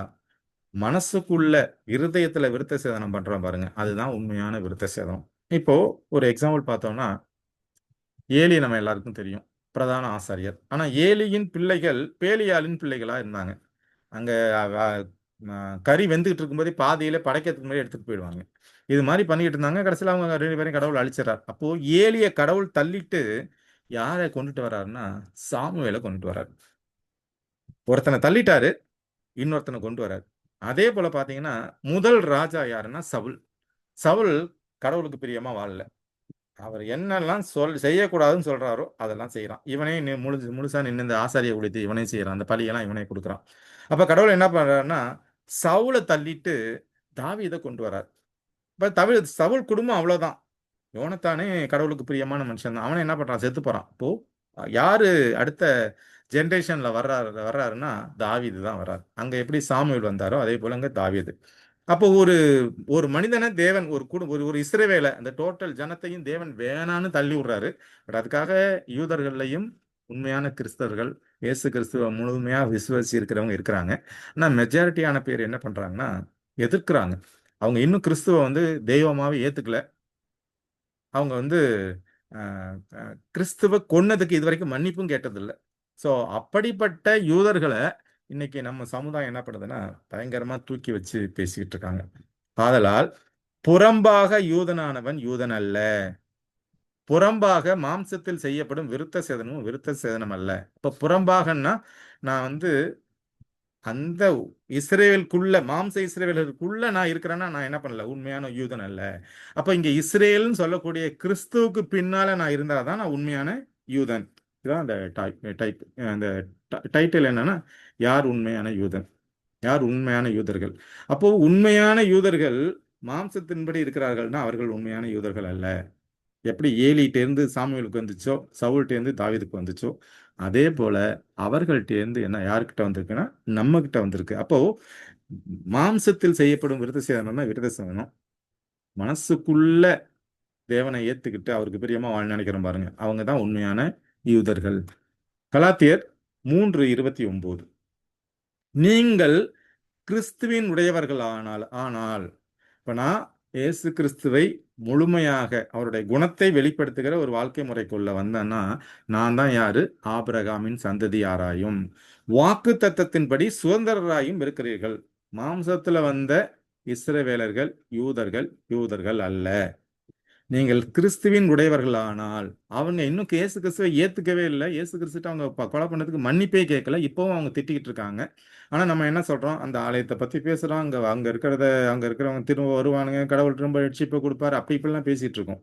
மனசுக்குள்ள இருதயத்துல விருத்த சேதனம் பண்றோம் பாருங்க, அதுதான் உண்மையான விருத்த சேதனம். இப்போ ஒரு எக்ஸாம்பிள் பார்த்தோம்னா, ஏலி நம்ம எல்லாருக்கும் தெரியும், பிரதான ஆசாரியர். ஆனா ஏலியின் பிள்ளைகள் பேலியாளின் பிள்ளைகளா இருந்தாங்க. அங்க கறி வெந்துகிட்டு இருக்கும்போதே பாதியில படைக்கிறதுக்கு முன்னாடி எடுத்துட்டு போயிடுவாங்க. இது மாதிரி பண்ணிக்கிட்டு இருந்தாங்க. கடைசியில் அவங்க 2 பேரையும் கடவுள் அழிச்சிடறார். அப்போ ஏலிய கடவுள் தள்ளிட்டு யாரை கொண்டுட்டு வர்றாருன்னா சாமுவேலை கொண்டுட்டு வர்றாரு. ஒருத்தனை தள்ளிட்டாரு, இன்னொருத்தனை கொண்டு வர்றாரு. அதே போல பாத்தீங்கன்னா முதல் ராஜா யாருன்னா சவுல். சவுல் கடவுளுக்கு பிரியமா வாழல. அவர் என்னெல்லாம் செய்யக்கூடாதுன்னு சொல்றாரோ அதெல்லாம் செய்யறான். இவனே முழுசா நின்று இந்த ஆசாரிய உழைத்து இவனே செய்யறான். அந்த பழியெல்லாம் இவனே கொடுக்குறான். அப்ப கடவுள் என்ன பண்றாருன்னா சவுலை தள்ளிட்டு தாவீதை கொண்டு வர்றார். இப்ப சவுல் குடும்பம் அவ்வளவுதான். யோனத்தானே கடவுளுக்கு பிரியமான மனுஷன் தான். அவனை என்ன பண்றான், செத்து போறான். இப்போ யாரு அடுத்த ஜெனரேஷன்ல வர்றாருன்னா தாவீது தான் வர்றாரு. அங்க எப்படி சாமுவேல் வந்தாரோ அதே போல அங்க தாவீது. அப்போ ஒரு ஒரு மனிதனை தேவன் ஒரு இஸ்ரவேலை அந்த டோட்டல் ஜனத்தையும் தேவன் வேணான்னு தள்ளி விடுறாரு. பட் அதுக்காக யூதர்களையும் உண்மையான கிறிஸ்தவர்கள் இயேசு கிறிஸ்துவ முழுமையா விசுவாசி இருக்கிறவங்க இருக்கிறாங்க. ஆனா மெஜாரிட்டியான பேர் என்ன பண்றாங்கன்னா எதிர்க்கிறாங்க. அவங்க இன்னும் கிறிஸ்துவ தெய்வமாவே ஏத்துக்கல. அவங்க கிறிஸ்துவ கொன்னதுக்கு இதுவரைக்கும் மன்னிப்பும் கேட்டதில்லை. ஸோ அப்படிப்பட்ட யூதர்களை இன்னைக்கு நம்ம சமுதாயம் என்ன பண்ணுதுன்னா பயங்கரமா தூக்கி வச்சு பேசிக்கிட்டு இருக்காங்க. ஆதலால் புறம்பாக யூதனானவன் யூதன் அல்ல, புறம்பாக மாம்சத்தில் செய்யப்படும் விருத்த சேதனமும் விருத்த சேதனம் அல்ல. இப்ப புறம்பாகன்னா நான் அந்த இஸ்ரேலுக்குள்ள மாம்ச இஸ்ரேலுக்குள்ள நான் இருக்கிறேன்னா நான் என்ன பண்ணல, உண்மையான யூதன் அல்ல. அப்ப இங்க இஸ்ரேல்னு சொல்லக்கூடிய கிறிஸ்துவுக்கு பின்னால நான் இருந்தாதான் நான் உண்மையான யூதன். இதுதான் அந்த அந்த டைட்டில் என்னன்னா யார் உண்மையான யூதன், யார் உண்மையான யூதர்கள். அப்போ உண்மையான யூதர்கள் மாம்சத்தின்படி இருக்கிறார்கள்னா அவர்கள் உண்மையான யூதர்கள் அல்ல. எப்படி ஏலிட்டேருந்து சாமுவேலுக்கு வந்துச்சோ, சவுல்ட்டேருந்து தாவீதுக்கு வந்துச்சோ, அதே போல அவர்கள்ட்டேருந்து என்ன யாருக்கிட்ட வந்திருக்குன்னா நம்ம கிட்ட வந்திருக்கு. அப்போ மாம்சத்தில் செய்யப்படும் விருத்த சேதனம்னா விருத்த சேதனம். மனசுக்குள்ள தேவனை ஏத்துக்கிட்டு அவருக்கு பிரியமா வாழ நினைக்கிறோம் பாருங்க, அவங்க தான் உண்மையான யூதர்கள். கலாத்தியர் 3:29 நீங்கள் கிறிஸ்துவின் உடையவர்கள் ஆனால் இப்ப நான் இயேசு கிறிஸ்துவை முழுமையாக அவருடைய குணத்தை வெளிப்படுத்துகிற ஒரு வாழ்க்கை முறைக்குள்ள வந்தேன்னா நான் தான் யாரு, ஆபிரகாமின் சந்ததியாராயும் வாக்கு தத்தத்தின்படி சுதந்திரராயும் இருக்கிறீர்கள். மாம்சத்துல வந்த இஸ்ரவேலர்கள் யூதர்கள் அல்ல. நீங்கள் கிறிஸ்துவின் உடையவர்கள் ஆனால் அவங்க இன்னும் இயேசு கிறிஸ்துவை ஏத்துக்கவே இல்லை. இயேசு கிறிஸ்துட்டு அவங்க கொலை பண்ணதுக்கு மன்னிப்பே கேட்கல. இப்பவும் அவங்க திட்டிக்கிட்டு இருக்காங்க. ஆனா நம்ம என்ன சொல்றோம், அந்த ஆலயத்தை பத்தி பேசுறோம், அங்க இருக்கிறவங்க திரும்ப வருவானுங்க, கடவுள் திரும்ப ரட்சிப்பு கொடுப்பாரு, அப்படி இப்படிலாம் பேசிட்டு இருக்கோம்.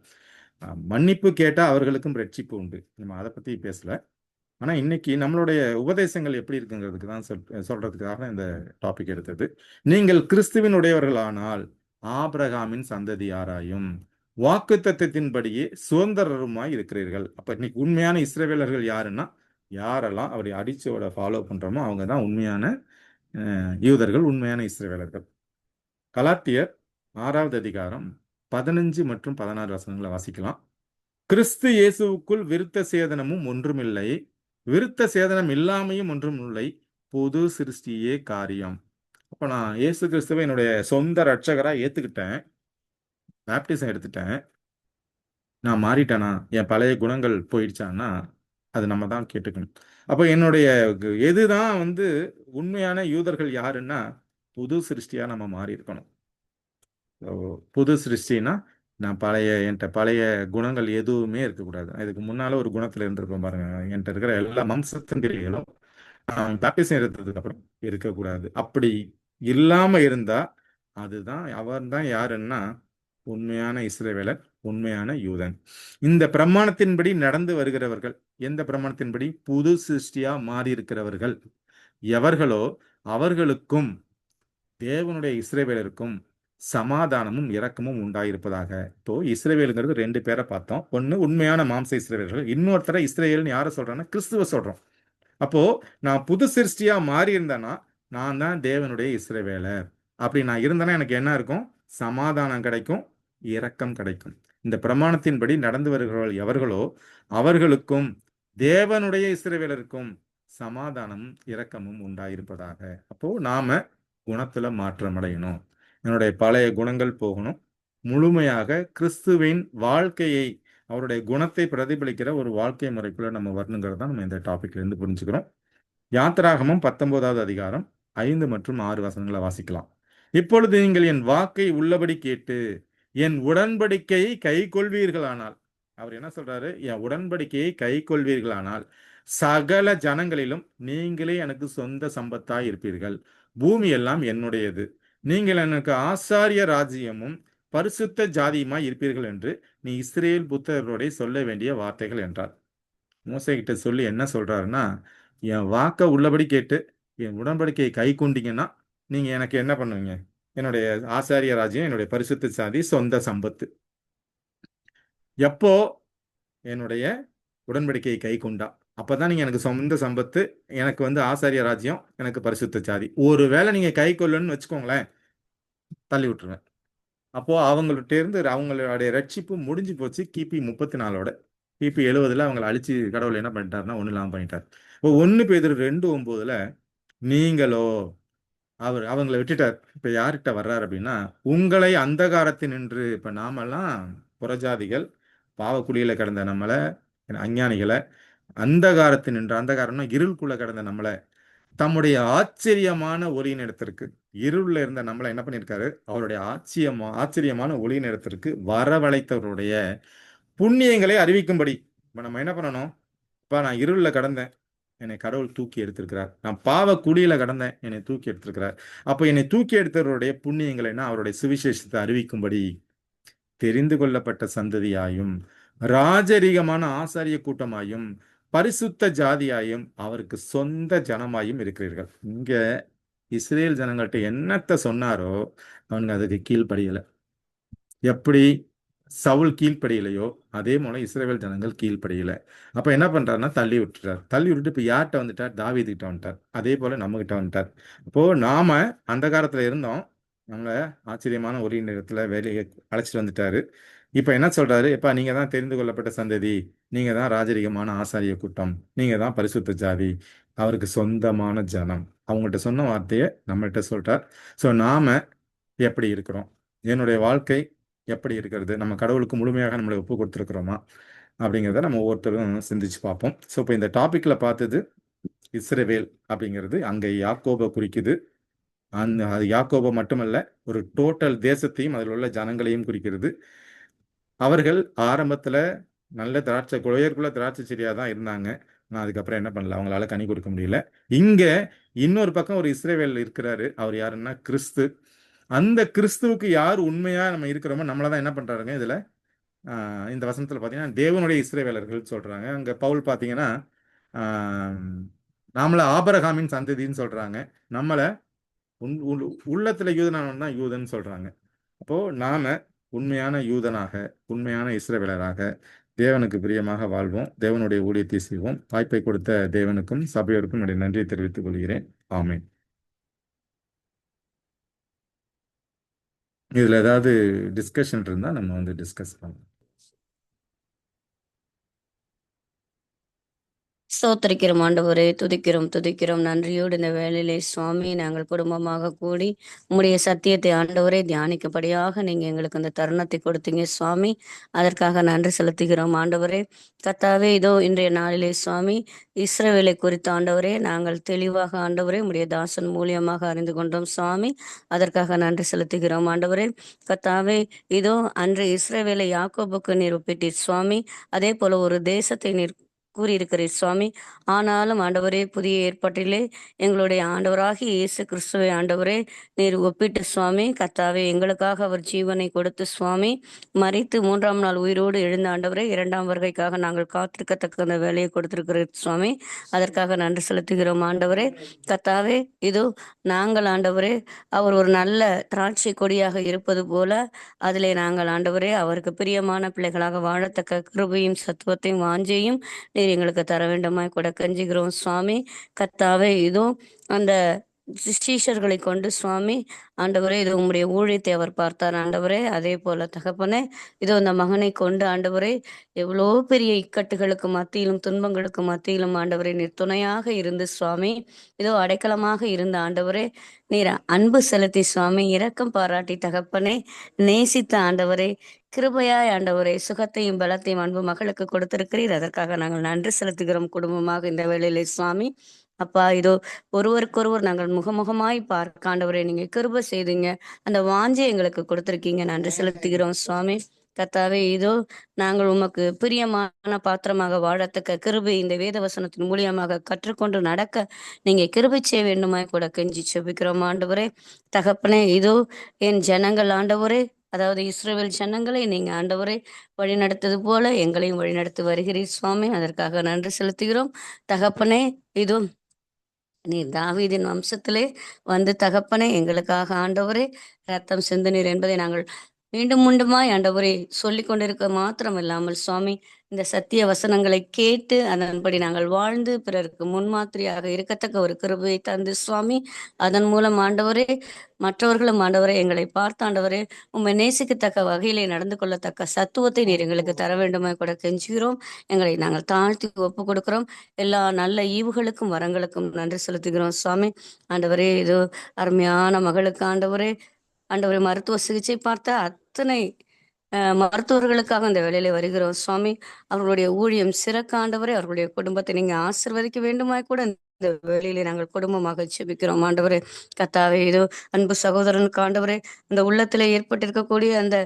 மன்னிப்பு கேட்டா அவர்களுக்கும் ரட்சிப்பு உண்டு. நம்ம அதை பத்தி பேசல. ஆனா இன்னைக்கு நம்மளுடைய உபதேசங்கள் எப்படி இருக்குங்கிறதுக்கு தான் சொல்றதுக்காக இந்த டாபிக் எடுத்தது. நீங்கள் கிறிஸ்துவின் உடையவர்கள் ஆனால் ஆபிரகாமின் சந்ததியாராயும் வாக்கு தத்தத்தின்படியே சுதந்திரருமாய் இருக்கிறீர்கள். அப்ப இன்னைக்கு உண்மையான இஸ்ரவேலர்கள் யாருன்னா யாரெல்லாம் அவரை அடிச்சோட ஃபாலோ பண்றோமோ அவங்க தான் உண்மையான யூதர்கள், உண்மையான இஸ்ரவேலர்கள். கலாத்தியர் 6வது அதிகாரம் 15 மற்றும் 16 வசனங்களை வாசிக்கலாம். கிறிஸ்து இயேசுவுக்குள் விருத்த சேதனமும் ஒன்றுமில்லை, விருத்த சேதனம் இல்லாமையும் ஒன்றும் இல்லை, புது சிருஷ்டியே காரியம். அப்ப நான் இயேசு கிறிஸ்துவை என்னுடைய சொந்த ரட்சகரா ஏத்துக்கிட்டேன், பேப்டிசம் எடுத்துட்டேன், நான் மாறிட்டேனா, என் பழைய குணங்கள் போயிடுச்சான்னா அது நம்ம தான் கேட்டுக்கணும். அப்போ என்னுடைய எதுதான் உண்மையான யூதர்கள் யாருன்னா புது சிருஷ்டியா நம்ம மாறி இருக்கணும். புது சிருஷ்டினா நான் என்கிட்ட பழைய குணங்கள் எதுவுமே இருக்கக்கூடாது. இதுக்கு முன்னால ஒரு குணத்துல இருந்திருப்போம் பாருங்க, என்கிட்ட இருக்கிற எல்லா மாம்சத்தின் கிரியைகளும் பேப்டிசம் எடுத்ததுக்கு அப்புறம் இருக்கக்கூடாது. அப்படி இல்லாம இருந்தா அதுதான் அவர் தான் யாருன்னா உண்மையான இஸ்ரவேலர், உண்மையான யூதன். இந்த பிரமாணத்தின்படி நடந்து வருகிறவர்கள், எந்த பிரமாணத்தின்படி, புது சிருஷ்டியா மாறி இருக்கிறவர்கள் எவர்களோ அவர்களுக்கும் தேவனுடைய இஸ்ரவேலருக்கும் சமாதானமும் இரக்கமும் உண்டாயிருப்பதாக. இப்போ இஸ்ரவேலுங்கிறது 2 பேரை பார்த்தோம். ஒன்னு உண்மையான மாம்ச இஸ்ரவேலர்கள், இன்னொருத்தர இஸ்ரவேல்னு யாரை சொல்றோம்னா கிறிஸ்துவ சொல்றோம். அப்போ நான் புது சிருஷ்டியா மாறி இருந்தேன்னா நான் தான் தேவனுடைய இஸ்ரவேலர். அப்படி நான் இருந்தேன்னா எனக்கு என்ன இருக்கும், சமாதானம் கிடைக்கும், இரக்கம் கிடைக்கும். இந்த பிரமாணத்தின்படி நடந்து வருகிறவர்கள் எவர்களோ அவர்களுக்கும் தேவனுடைய இஸ்ரவேலருக்கும் சமாதானமும் இரக்கமும் உண்டாயிருப்பதாக. அப்போ நாம குணத்துல மாற்றம் அடையணும், என்னுடைய பழைய குணங்கள் போகணும், முழுமையாக கிறிஸ்துவின் வாழ்க்கையை அவருடைய குணத்தை பிரதிபலிக்கிற ஒரு வாழ்க்கை முறைக்குள்ள நம்ம வரணுங்கிறது தான் நம்ம இந்த டாபிக்ல இருந்து புரிஞ்சுக்கிறோம். யாத்திராகமம் 19வது அதிகாரம் 5 மற்றும் 6 வசனங்களை வாசிக்கலாம். இப்பொழுது நீங்கள் என் வாக்கை உள்ளபடி கேட்டு என் உடன்படிக்கையை கை கொள்வீர்களானால், அவர் என்ன சொல்றாரு? என் உடன்படிக்கையை கை கொள்வீர்களானால் சகல ஜனங்களிலும் நீங்களே எனக்கு சொந்த சம்பத்தாய் இருப்பீர்கள். பூமி எல்லாம் என்னுடையது. நீங்கள் எனக்கு ஆசாரிய ராஜ்யமும் பரிசுத்த ஜாதியுமாய் இருப்பீர்கள் என்று நீ இஸ்ரேல் புத்திரரோட சொல்ல வேண்டிய வார்த்தைகள் என்றார். மோசே கிட்ட சொல்லி என்ன சொல்றாருன்னா, என் வாக்கை உள்ளபடி கேட்டு என் உடன்படிக்கையை கை கொண்டீங்கன்னா நீங்க எனக்கு என்ன பண்ணுவீங்க? என்னுடைய ஆசாரிய ராஜ்யம், என்னுடைய பரிசுத்த சாதி, சொந்த சம்பத்து. எப்போ என்னுடைய உடன்படிக்கையை கை கொண்டா அப்பதான் நீங்க எனக்கு சொந்த சம்பத்து, எனக்கு ஆசாரிய ராஜ்யம், எனக்கு பரிசுத்த சாதி. ஒருவேளை நீங்க கை கொள்ளணும்னு வச்சுக்கோங்களேன், தள்ளி விட்டுருவேன். அப்போ அவங்கள்ட்ட இருந்து அவங்களுடைய ரட்சிப்பு முடிஞ்சு போச்சு. கிபி 34 கிபி 70 அவங்களை அழிச்சு கடவுள் என்ன பண்ணிட்டாருன்னா ஒண்ணு இல்லாம பண்ணிட்டார். இப்போ 1 பேதுரு 2:9 நீங்களோ அவங்களை விட்டுட்டார். இப்ப யார்கிட்ட வர்றாரு அப்படின்னா, உங்களை அந்தகாரத்தினின்று, இப்ப நாமெல்லாம் புறஜாதிகள், பாவக்குழியில கிடந்த நம்மளை, அஞ்ஞானிகளை, அந்தகாரத்தினின்று, அந்தகாரம்னா இருளுக்குள்ள கிடந்த நம்மளை தம்முடைய ஆச்சரியமான ஒளியின் இடத்திற்கு, இருள்ல இருந்த நம்மளை என்ன பண்ணியிருக்காரு? அவருடைய ஆச்சரியமான ஒளியின் இடத்திற்கு வரவழைத்தவருடைய புண்ணியங்களை அறிவிக்கும்படி. இப்ப நம்ம என்ன பண்ணணும்? இப்ப நான் இருள்ல கடந்தேன், என்னை கடவுள் தூக்கி எடுத்திருக்கிறார். நான் பாவ குழியில கடந்தேன், என்னை தூக்கி எடுத்திருக்கிறார். அப்ப என்னை தூக்கி எடுத்தவருடைய புண்ணியங்களைன்னா அவருடைய சுவிசேஷத்தை அறிவிக்கும்படி தெரிந்து கொள்ளப்பட்ட சந்ததியாயும் ராஜரீகமான ஆசாரிய கூட்டமாயும் பரிசுத்த ஜாதியாயும் அவருக்கு சொந்த ஜனமாயும் இருக்கிறீர்கள். இங்க இஸ்ரேல் ஜனங்கள்ட்ட என்னத்த சொன்னாரோ அவனுங்க அதுக்கு கீழ்ப்படியல. எப்படி சவுல் கீழ்ப்படியலையோ அதே போல இஸ்ரேல் ஜனங்கள் கீழ்ப்படியல. அப்ப என்ன பண்றாருன்னா தள்ளி விட்டுறார். தள்ளி விட்டுட்டு இப்ப யார்கிட்ட வந்துட்டார்? தாவீதுகிட்ட வந்துட்டார். அதே போல நம்ம கிட்ட வந்துட்டார். அப்போ நாம அந்த காலத்துல இருந்தோம், நம்மள ஆச்சரியமான ஒரு நேரத்துல வேலையை அழைச்சிட்டு வந்துட்டாரு. இப்ப என்ன சொல்றாரு? இப்ப நீங்க தான் தெரிந்து கொள்ளப்பட்ட சந்ததி, நீங்க தான் ராஜரீகமான ஆசாரிய கூட்டம், நீங்க தான் பரிசுத்த ஜாதி, அவருக்கு சொந்தமான ஜனம். அவங்கள்ட்ட சொன்ன வார்த்தையை நம்மள்கிட்ட சொல்றார். ஸோ நாம எப்படி இருக்கிறோம்? என்னுடைய வாழ்க்கை எப்படி இருக்கிறது? நம்ம கடவுளுக்கு முழுமையாக நம்மளை ஒப்பு கொடுத்துருக்கிறோமா அப்படிங்கிறத நம்ம ஒவ்வொருத்தரும் சிந்திச்சு பார்ப்போம். ஸோ இப்போ இந்த டாபிக்ல பார்த்தது இஸ்ரவேல் அப்படிங்கிறது அங்கே யாக்கோபை குறிக்குது. அது யாக்கோபை மட்டுமல்ல, ஒரு டோட்டல் தேசத்தையும் அதில் உள்ள ஜனங்களையும் குறிக்கிறது. அவர்கள் ஆரம்பத்துல நல்ல உயர்குள்ள திராட்சை செடியா தான் இருந்தாங்க. ஆனால் அதுக்கப்புறம் என்ன பண்ணல, அவங்களால கனி கொடுக்க முடியல. இங்க இன்னொரு பக்கம் ஒரு இஸ்ரவேல் இருக்கிறாரு. அவர் யாருன்னா கிறிஸ்து. அந்த கிறிஸ்துவுக்கு யார் உண்மையா நம்ம இருக்கிறோமோ நம்மளதான் என்ன பண்றாருங்க இதுல இந்த வசனத்துல பாத்தீங்கன்னா தேவனுடைய இஸ்ரவேலர்கள் சொல்றாங்க. அங்க பவுல் பாத்தீங்கன்னா நாமள ஆபிரகாமின் சந்ததின்னு சொல்றாங்க. நம்மள உள்ளத்துல யூதனானவன் தான் யூதன் சொல்றாங்க. அப்போ நாம உண்மையான யூதனாக, உண்மையான இஸ்ரவேலராக தேவனுக்கு பிரியமாக வாழ்வோம். தேவனுடைய ஊழியத்தை செய்வோம். வாய்ப்பை கொடுத்த தேவனுக்கும் சபையோருக்கும் என்னுடைய நன்றியை தெரிவித்துக் கொள்கிறேன். ஆமென். இதுல ஏதாவது டிஸ்கஷன் இருந்தா நம்ம டிஸ்கஸ் பண்ணலாம். ஸ்தோத்திரிக்கிறோம் ஆண்டவரே, துதிக்கிறோம் நன்றியோடு இந்த வேளையிலே சுவாமி நாங்கள் குடும்பமாக கூடி உம்முடைய சத்தியத்தை ஆண்டவரே தியானிக்கப்படியாக நீங்க எங்களுக்கு அந்த தருணத்தை கொடுத்தீங்க சுவாமி. அதற்காக நன்றி செலுத்துகிறோம் ஆண்டவரே. கர்த்தாவே, இதோ இன்றைய நாளிலே சுவாமி இஸ்ரவேலை குறித்த ஆண்டவரே நாங்கள் தெளிவாக ஆண்டவரே உம்முடைய தாசன் மூலியமாக அறிந்து கொண்டோம் சுவாமி. அதற்காக நன்றி செலுத்துகிறோம் ஆண்டவரே. கர்த்தாவே, இதோ அன்று இஸ்ரவேலை யாக்கோபுக்கு நீர் ஒப்பிட்டீர் சுவாமி. அதே போல ஒரு தேசத்தை நீர் கூறியிருக்கிறீர் சுவாமி. ஆனாலும் ஆண்டவரே, புதிய ஏற்பாட்டிலே எங்களுடைய ஆண்டவராகி இயேசு கிறிஸ்துவை ஆண்டவரே நீர் ஒப்பிட்டு சுவாமி. கர்த்தாவே, எங்களுக்காக அவர் ஜீவனை கொடுத்து சுவாமி மரித்து 3ஆம் நாள் உயிரோடு எழுந்த ஆண்டவரே, 2ஆம் வருகைக்காக நாங்கள் காத்திருக்கத்தக்க அந்த வேலையை கொடுத்திருக்கிறீர் சுவாமி. அதற்காக நன்றி செலுத்துகிறோம் ஆண்டவரே. கர்த்தாவே, இதோ நாங்கள் ஆண்டவரே அவர் ஒரு நல்ல திராட்சை கொடியாக இருப்பது போல அதிலே நாங்கள் ஆண்டவரே அவருக்கு பிரியமான பிள்ளைகளாக வாழத்தக்க கிருபையும் சத்துவத்தையும் வாஞ்சையும் நீர் எங்களுக்கு தர வேண்டுமாய் கூட கெஞ்சுகிறோம் சுவாமி. கர்த்தாவே, இதோ அந்த சீஷர்களை கொண்டு சுவாமி ஆண்டவரே இதோ உம்முடைய ஊழியத்தை அவர் பார்த்தார் ஆண்டவரே. அதே போல தகப்பனே, இதோ இந்த மகனை கொண்டு ஆண்டவரே எவ்வளோ பெரிய இக்கட்டுகளுக்கு மத்தியிலும் துன்பங்களுக்கு மத்தியிலும் ஆண்டவரே நீர் துணையாக இருந்து சுவாமி இதோ அடைக்கலமாக இருந்த ஆண்டவரே நீர் அன்பு செலுத்தி சுவாமி இரக்கம் பாராட்டி தகப்பனே நேசித்த ஆண்டவரே கிருபையாய் ஆண்டவரே சுகத்தையும் பலத்தையும் அன்பு மகளுக்கு கொடுத்திருக்கிறீர். அதற்காக நாங்கள் நன்றி செலுத்துகிறோம் குடும்பமாக இந்த வேளையிலே சுவாமி. அப்பா இதோ ஒருவருக்கொருவர் நாங்கள் முகமுகமாய் பார்க்க ஆண்டவரே நீங்க கிருபை செய்தீங்க, அந்த வாஞ்சை எங்களுக்கு கொடுத்திருக்கீங்க, நன்றி செலுத்துகிறோம் சுவாமி. கர்த்தாவே இதோ நாங்கள் உமக்கு பிரியமான பாத்திரமாக வாழத்தக்க கிருபை இந்த வேத வசனத்தின் மூலியமாக கற்றுக்கொண்டு நடக்க நீங்க கிருபை செய்ய வேண்டுமாய் கூட கெஞ்சி செபிக்கிறோம் ஆண்டவரே. தகப்பனே இதோ என் ஜனங்கள் ஆண்டவரே, அதாவது இஸ்ரவேல் ஜனங்களை நீங்க ஆண்டவரே வழிநடத்தது போல எங்களையும் வழிநடத்தி வருகிறீர் சுவாமி, அதற்காக நன்றி செலுத்துகிறோம். தகப்பனே இதோ நீர் தாவீதின் வம்சத்திலே வந்து தகப்பனே எங்களுக்காக ஆண்டவரே ரத்தம் சிந்தினீர் என்பதை நாங்கள் மீண்டும் மீண்டுமாய் ஆண்டவரே சொல்லிக் கொண்டிருக்க மாத்திரம் இல்லாமல் சுவாமி, இந்த சத்திய வசனங்களை கேட்டு அதன்படி நாங்கள் வாழ்ந்து பிறருக்கு முன்மாதிரியாக இருக்கத்தக்க ஒரு கிருபையை தந்து சுவாமி, அதன் மூலம் ஆண்டவரே மற்றவர்களும் ஆண்டவரே எங்களை பார்த்து ஆண்டவரே உம்மை நேசிக்கத்தக்க வகையிலே நடந்து கொள்ளத்தக்க சத்துவத்தை நீர் எங்களுக்கு தர வேண்டுமா கூட கெஞ்சுகிறோம். எங்களை நாங்கள் தாழ்த்தி ஒப்பு கொடுக்கிறோம். எல்லா நல்ல ஈவுகளுக்கும் வரங்களுக்கும் நன்றி செலுத்துகிறோம் சுவாமி. ஆண்டவரே இதோ அருமையான மகளுக்கு ஆண்டவரே மருத்துவ சிகிச்சை பார்த்த அத்தனை மருத்துவர்களுக்காக அந்த வேலையில வருகிறோம் சுவாமி. அவர்களுடைய ஊழியம் சிறக்க ஆண்டவரே, அவர்களுடைய குடும்பத்தை நீங்க ஆசீர்வதிக்க வேண்டுமாய் கூட இந்த வேலையிலே நாங்கள் குடும்பமாக ஜெபிக்கிறோம் ஆண்டவரே. கர்த்தாவே இதோ அன்பு சகோதரனுக்கு ஆண்டவரே அந்த உள்ளத்துல ஏற்பட்டிருக்கக்கூடிய அந்த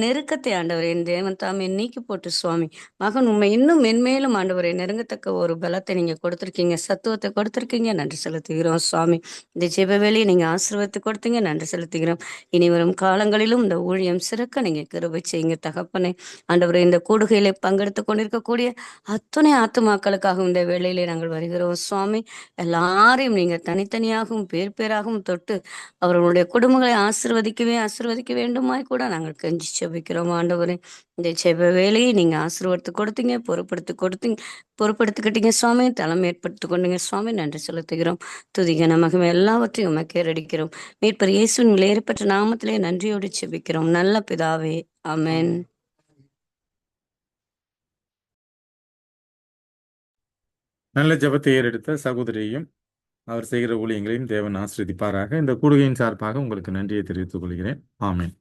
நெருக்கத்தை ஆண்டவரே என் தேவன் தாமே நீக்கி போட்டு சுவாமி, மகன் உண்மை இன்னும் மென்மேலும் ஆண்டவரை நெருங்கத்தக்க ஒரு பலத்தை நீங்க கொடுத்திருக்கீங்க, சத்துவத்தை கொடுத்திருக்கீங்க, நன்றி செலுத்துகிறோம் சுவாமி. இந்த ஜெப வேலையை நீங்க ஆசீர்வதித்து கொடுத்தீங்க, நன்றி செலுத்துகிறோம். இனி வரும் காலங்களிலும் இந்த ஊழியம் சிறக்க நீங்க கிருபை செய்யுங்க தகப்பனே. ஆண்டவரே இந்த கூடுகையிலே பங்கெடுத்து கொண்டிருக்கக்கூடிய அத்தனை ஆத்துமாக்களுக்காக இந்த வேளையிலே நாங்கள் வருகிறோம் சுவாமி. எல்லாரையும் நீங்க தனித்தனியாகவும் பேர் பேராகவும் தொட்டு அவர்களுடைய குடும்பங்களை ஆசீர்வதிக்க வேண்டுமாய் கூட நாங்கள் கெஞ்சி செபிக்கிறோம் ஆண்டவரே. இந்த செப வேலையை நீங்க ஆசீர்வதித்து கொடுத்தீங்க, பொறுப்படுத்திக்கிட்டீங்க சுவாமி, தலைமை ஏற்படுத்தி கொண்டீங்க சுவாமி, நன்றி செலுத்துகிறோம். துதிக நமக்கு எல்லாவற்றையும் உமக்கேறடிக்கிறோம். மீட்பர் இயேசுவின் விலையேறப்பட்ட நாமத்திலே நன்றியோடு செபிக்கிறோம் நல்ல பிதாவே, ஆமென். நல்ல ஜெபத்தை ஏறெடுத்த சகோதரியையும் அவர் செய்கிற ஊழியங்களையும் தேவன் ஆசீர்வதிப்பாராக. இந்த கூடுகையின் சார்பாக உங்களுக்கு நன்றியை தெரிவித்துக் கொள்கிறேன். ஆமென்.